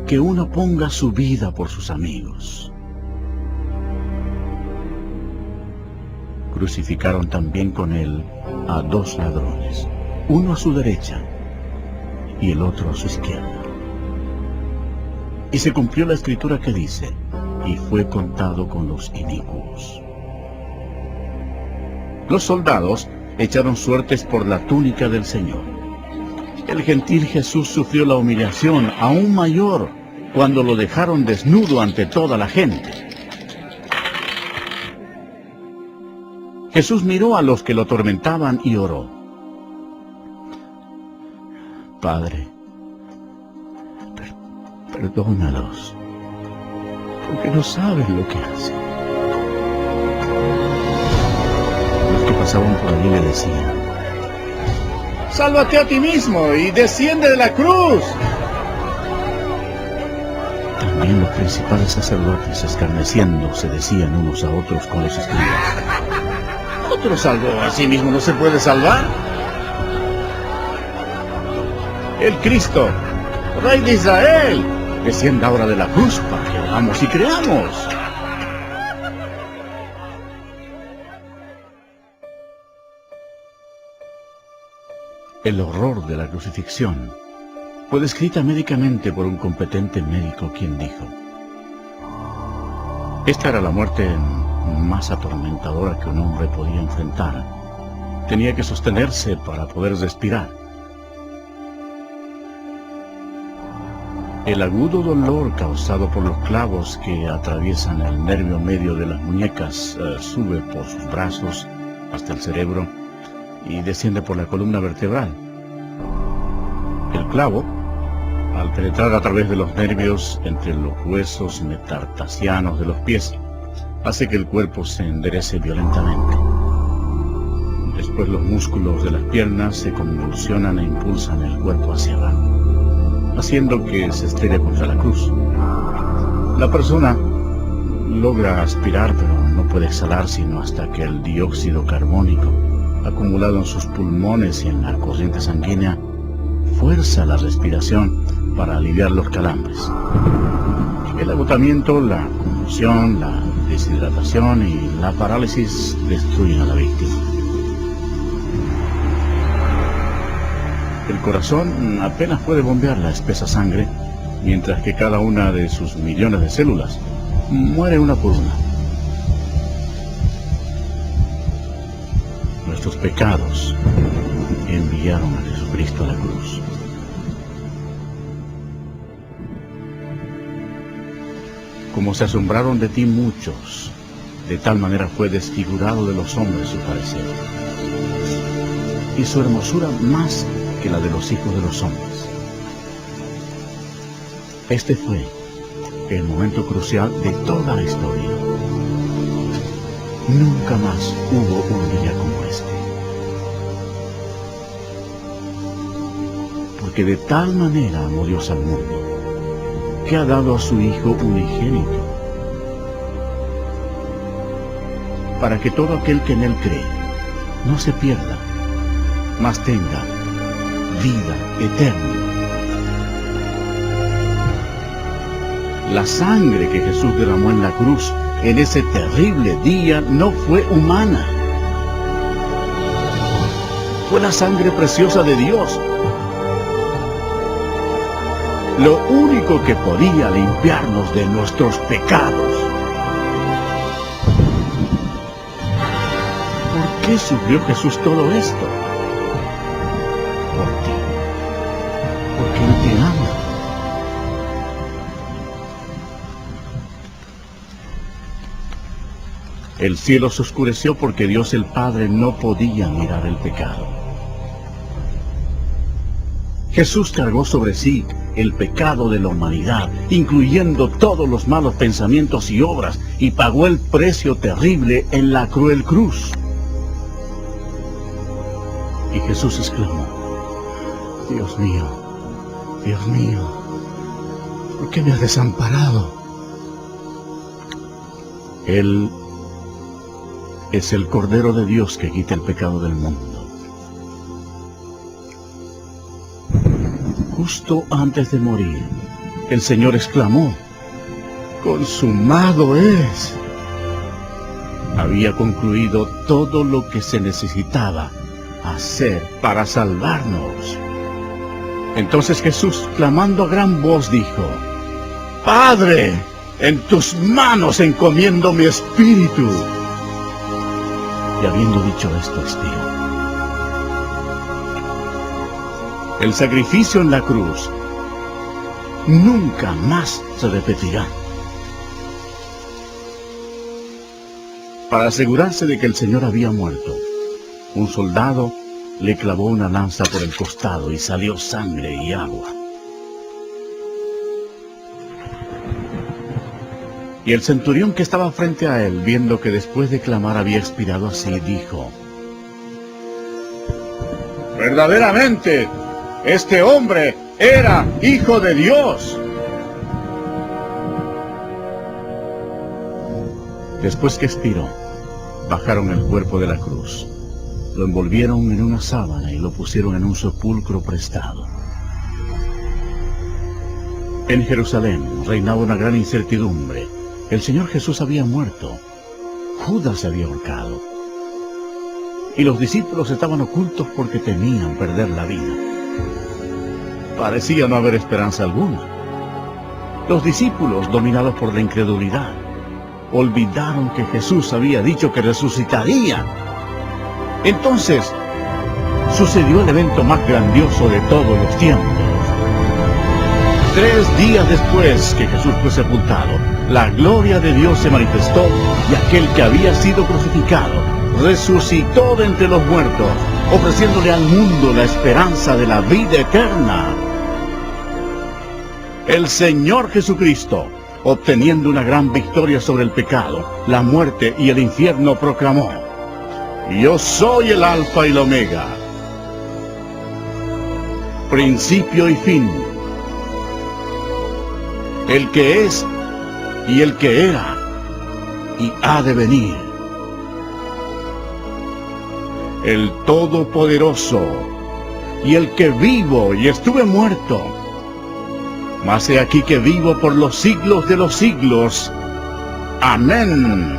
que uno ponga su vida por sus amigos. Crucificaron también con él a 2 ladrones, uno a su derecha y el otro a su izquierda. Y se cumplió la escritura que dice: y fue contado con los inicuos. Los soldados echaron suertes por la túnica del Señor. El gentil Jesús sufrió la humillación aún mayor cuando lo dejaron desnudo ante toda la gente. Jesús miró a los que lo atormentaban y oró: Padre, perdónalos, porque no saben lo que hacen. Los que pasaban por allí le decían: sálvate a ti mismo y desciende de la cruz. También los principales sacerdotes, escarneciendo, se decían unos a otros con los escribas: ¿otro salvó a sí mismo no se puede salvar? El Cristo, Rey de Israel, descienda ahora de la cruz para que oramos y creamos. El horror de la crucifixión fue descrita médicamente por un competente médico, quien dijo: esta era la muerte más atormentadora que un hombre podía enfrentar. Tenía que sostenerse para poder respirar. El agudo dolor causado por los clavos que atraviesan el nervio medio de las muñecas sube por sus brazos hasta el cerebro y desciende por la columna vertebral. El clavo, al penetrar a través de los nervios entre los huesos metatarsianos de los pies, hace que el cuerpo se enderece violentamente. Después los músculos de las piernas se convulsionan e impulsan el cuerpo hacia abajo, haciendo que se estrelle contra la cruz. La persona logra aspirar, pero no puede exhalar sino hasta que el dióxido carbónico, acumulado en sus pulmones y en la corriente sanguínea, fuerza la respiración para aliviar los calambres. El agotamiento, la conmoción, la deshidratación y la parálisis destruyen a la víctima. El corazón apenas puede bombear la espesa sangre, mientras que cada una de sus millones de células muere una por una. Nuestros pecados enviaron a Jesucristo a la cruz. Como se asombraron de ti muchos, de tal manera fue desfigurado de los hombres su parecer, y su hermosura más que la de los hijos de los hombres. Este fue el momento crucial de toda la historia. Nunca más hubo un día como este. Porque de tal manera amó Dios al mundo, que ha dado a su Hijo unigénito, para que todo aquel que en Él cree no se pierda, mas tenga vida eterna. La sangre que Jesús derramó en la cruz en ese terrible día no fue humana. Fue la sangre preciosa de Dios. Lo único que podía limpiarnos de nuestros pecados. ¿Por qué sufrió Jesús todo esto? Por ti. Porque Él te ama. El cielo se oscureció porque Dios el Padre no podía mirar el pecado. Jesús cargó sobre sí el pecado de la humanidad, incluyendo todos los malos pensamientos y obras, y pagó el precio terrible en la cruel cruz. Y Jesús exclamó: Dios mío, ¿por qué me has desamparado? Él es el Cordero de Dios que quita el pecado del mundo. Justo antes de morir, el Señor exclamó: ¡consumado es! Había concluido todo lo que se necesitaba hacer para salvarnos. Entonces Jesús, clamando a gran voz, dijo: Padre, en tus manos encomiendo mi espíritu. Y habiendo dicho esto, expiró. El sacrificio en la cruz nunca más se repetirá. Para asegurarse de que el Señor había muerto, un soldado le clavó una lanza por el costado y salió sangre y agua. Y el centurión que estaba frente a él, viendo que después de clamar había expirado así, dijo: verdaderamente, este hombre era Hijo de Dios. Después que expiró, bajaron el cuerpo de la cruz, lo envolvieron en una sábana y lo pusieron en un sepulcro prestado. En Jerusalén reinaba una gran incertidumbre. El Señor Jesús había muerto. Judas se había ahorcado. Y los discípulos estaban ocultos porque temían perder la vida. Parecía no haber esperanza alguna. Los discípulos, dominados por la incredulidad, olvidaron que Jesús había dicho que resucitaría. Entonces, sucedió el evento más grandioso de todos los tiempos. 3 días después que Jesús fue sepultado, la gloria de Dios se manifestó y aquel que había sido crucificado resucitó de entre los muertos, ofreciéndole al mundo la esperanza de la vida eterna. El Señor Jesucristo, obteniendo una gran victoria sobre el pecado, la muerte y el infierno, proclamó: Yo soy el Alfa y el Omega, principio y fin, el que es y el que era y ha de venir, el Todopoderoso y el que vivo y estuve muerto, mas he aquí que vivo por los siglos de los siglos. Amén.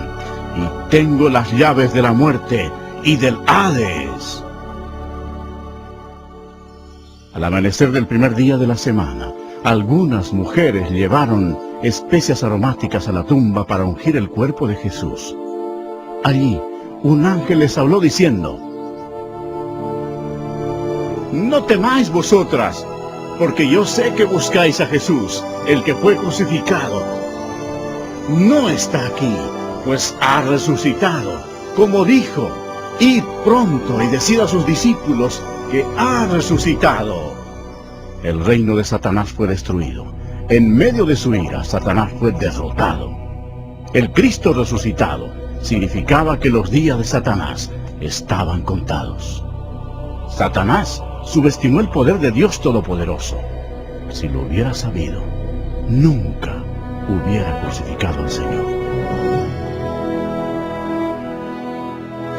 Y tengo las llaves de la muerte y del Hades. Al amanecer del primer día de la semana, algunas mujeres llevaron especias aromáticas a la tumba para ungir el cuerpo de Jesús. Allí, un ángel les habló diciendo: No temáis vosotras, porque yo sé que buscáis a Jesús, el que fue crucificado. No está aquí, pues ha resucitado, como dijo. Id pronto y decid a sus discípulos que ha resucitado. El reino de Satanás fue destruido. En medio de su ira, Satanás fue derrotado. El Cristo resucitado significaba que los días de Satanás estaban contados. Satanás subestimó el poder de Dios Todopoderoso. Si lo hubiera sabido, nunca hubiera crucificado al Señor.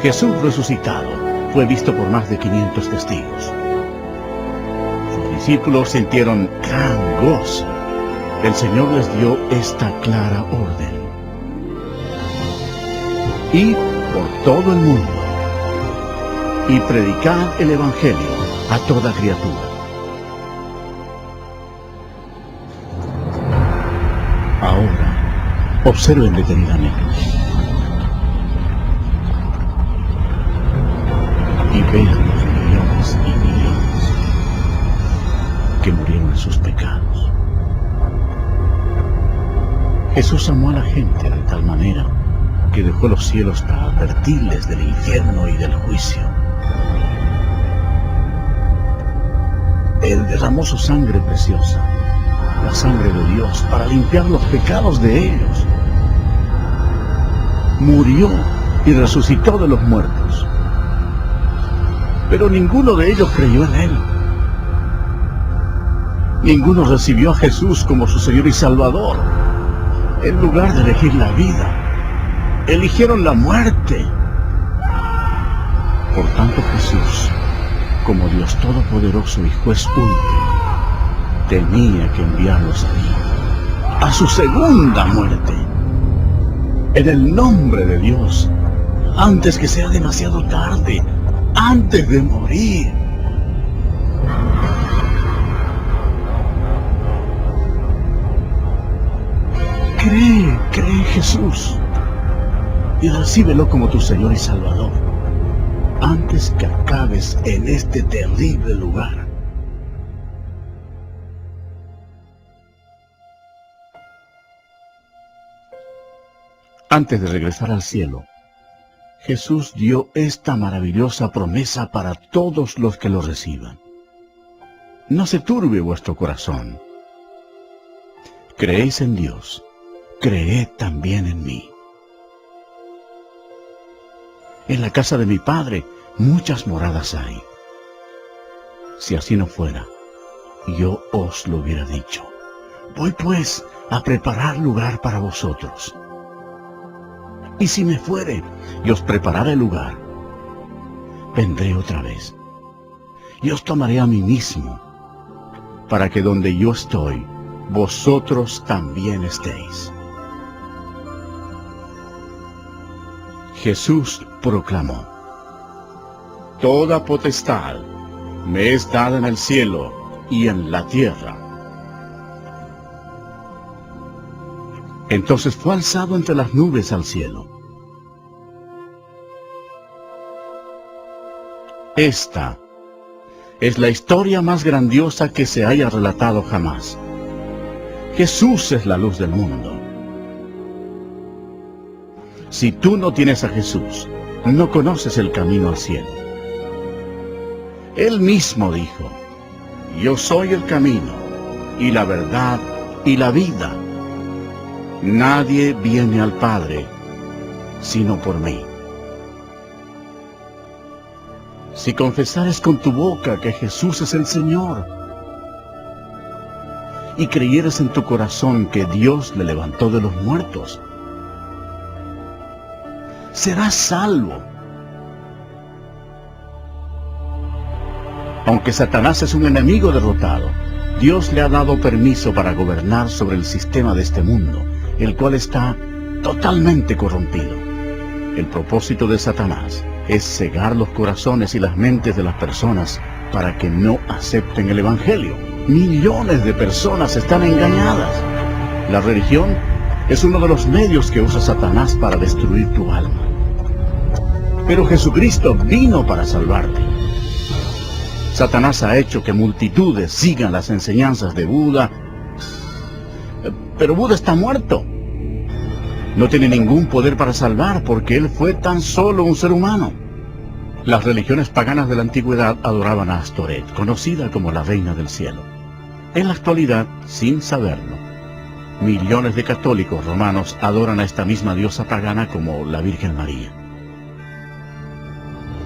Jesús resucitado fue visto por más de 500 testigos. Sus discípulos sintieron gran gozo. el Señor les dio esta clara orden: id por todo el mundo y predicad el Evangelio a toda criatura. Ahora, observen detenidamente y vean los millones y millones que murieron en sus pecados. Jesús amó a la gente de tal manera que dejó los cielos para advertirles del infierno y del juicio. Él derramó su sangre preciosa, la sangre de Dios, para limpiar los pecados de ellos. Murió y resucitó de los muertos. Pero ninguno de ellos creyó en Él. Ninguno recibió a Jesús como su Señor y Salvador. En lugar de elegir la vida, eligieron la muerte. Por tanto, Jesús, como Dios Todopoderoso y Juez último, tenía que enviarlos a su segunda muerte, en el nombre de Dios, antes que sea demasiado tarde, antes de morir. Cree en Jesús y recíbelo como tu Señor y Salvador, antes que acabes en este terrible lugar. Antes de regresar al cielo, Jesús dio esta maravillosa promesa para todos los que lo reciban: no se turbe vuestro corazón. Creéis en Dios, creed también en mí. En la casa de mi Padre muchas moradas hay. Si así no fuera, yo os lo hubiera dicho. Voy pues a preparar lugar para vosotros. Y si me fuere y os prepararé lugar, vendré otra vez y os tomaré a mí mismo, para que donde yo estoy, vosotros también estéis. Jesús proclamó: toda potestad me es dada en el cielo y en la tierra. Entonces fue alzado entre las nubes al cielo. Esta es la historia más grandiosa que se haya relatado jamás. Jesús es la luz del mundo. Si tú no tienes a Jesús, no conoces el camino al cielo. Él mismo dijo: yo soy el camino, y la verdad, y la vida. Nadie viene al Padre, sino por mí. Si confesares con tu boca que Jesús es el Señor, y creyeres en tu corazón que Dios le levantó de los muertos, serás salvo. Aunque Satanás es un enemigo derrotado, Dios le ha dado permiso para gobernar sobre el sistema de este mundo, el cual está totalmente corrompido. El propósito de Satanás es cegar los corazones y las mentes de las personas para que no acepten el Evangelio. Millones de personas están engañadas. La religión es uno de los medios que usa Satanás para destruir tu alma. Pero Jesucristo vino para salvarte. Satanás ha hecho que multitudes sigan las enseñanzas de Buda, pero Buda está muerto. No tiene ningún poder para salvar porque él fue tan solo un ser humano. Las religiones paganas de la antigüedad adoraban a Astoret, conocida como la reina del cielo. En la actualidad, sin saberlo, millones de católicos romanos adoran a esta misma diosa pagana como la Virgen María.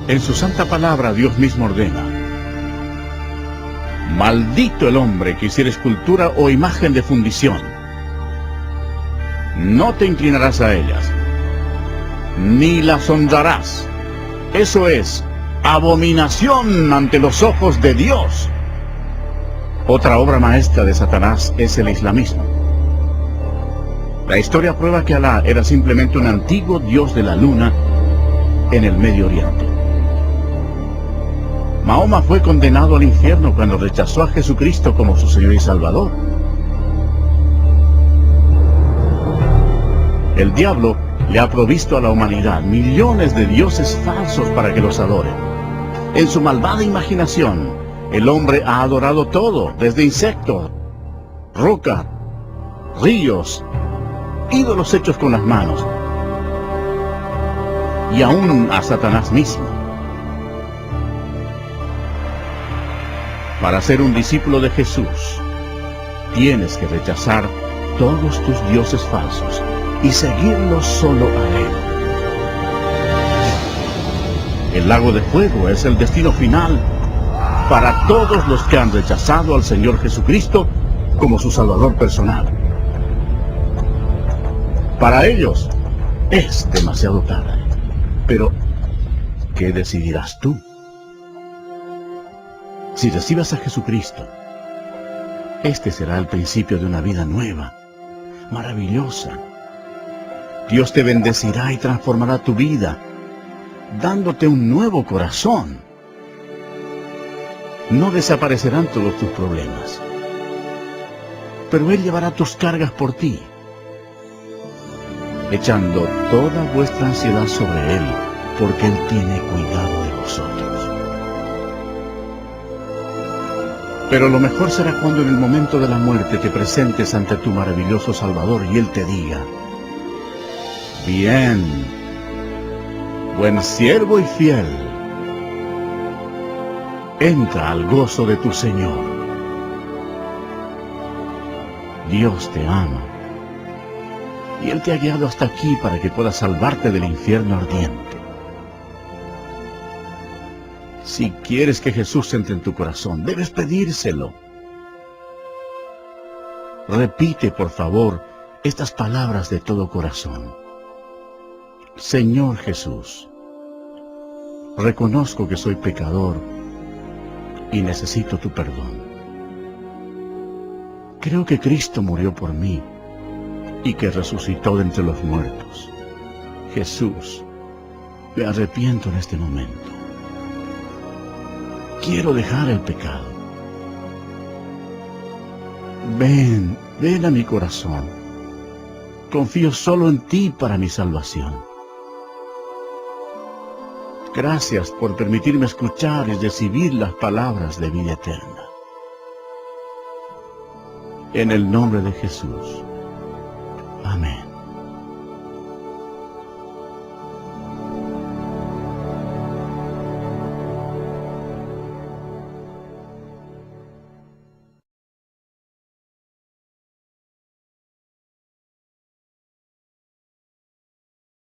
En su santa palabra Dios mismo ordena: maldito el hombre que hiciera escultura o imagen de fundición. No te inclinarás a ellas, ni las honrarás. Eso es abominación ante los ojos de Dios. Otra obra maestra de Satanás es el islamismo. La historia prueba que Alá era simplemente un antiguo dios de la luna en el Medio Oriente. Mahoma fue condenado al infierno cuando rechazó a Jesucristo como su Señor y Salvador. El diablo le ha provisto a la humanidad millones de dioses falsos para que los adoren. En su malvada imaginación, el hombre ha adorado todo, desde insectos, roca, ríos, ídolos hechos con las manos, y aún a Satanás mismo. Para ser un discípulo de Jesús, tienes que rechazar todos tus dioses falsos y seguirlos solo a Él. El lago de fuego es el destino final para todos los que han rechazado al Señor Jesucristo como su Salvador personal. Para ellos es demasiado tarde. Pero, ¿qué decidirás tú? Si recibes a Jesucristo, este será el principio de una vida nueva, maravillosa. Dios te bendecirá y transformará tu vida, dándote un nuevo corazón. No desaparecerán todos tus problemas, pero Él llevará tus cargas por ti, echando toda vuestra ansiedad sobre Él, porque Él tiene cuidado de vosotros. Pero lo mejor será cuando en el momento de la muerte te presentes ante tu maravilloso Salvador y Él te diga: bien, buen siervo y fiel, entra al gozo de tu Señor. Dios te ama, y Él te ha guiado hasta aquí para que puedas salvarte del infierno ardiente. Si quieres que Jesús entre en tu corazón, debes pedírselo. Repite, por favor, estas palabras de todo corazón. Señor Jesús, reconozco que soy pecador y necesito tu perdón. Creo que Cristo murió por mí y que resucitó de entre los muertos. Jesús, me arrepiento en este momento. Quiero dejar el pecado. Ven a mi corazón. Confío solo en ti para mi salvación. Gracias por permitirme escuchar y recibir las palabras de vida eterna. En el nombre de Jesús. Amén.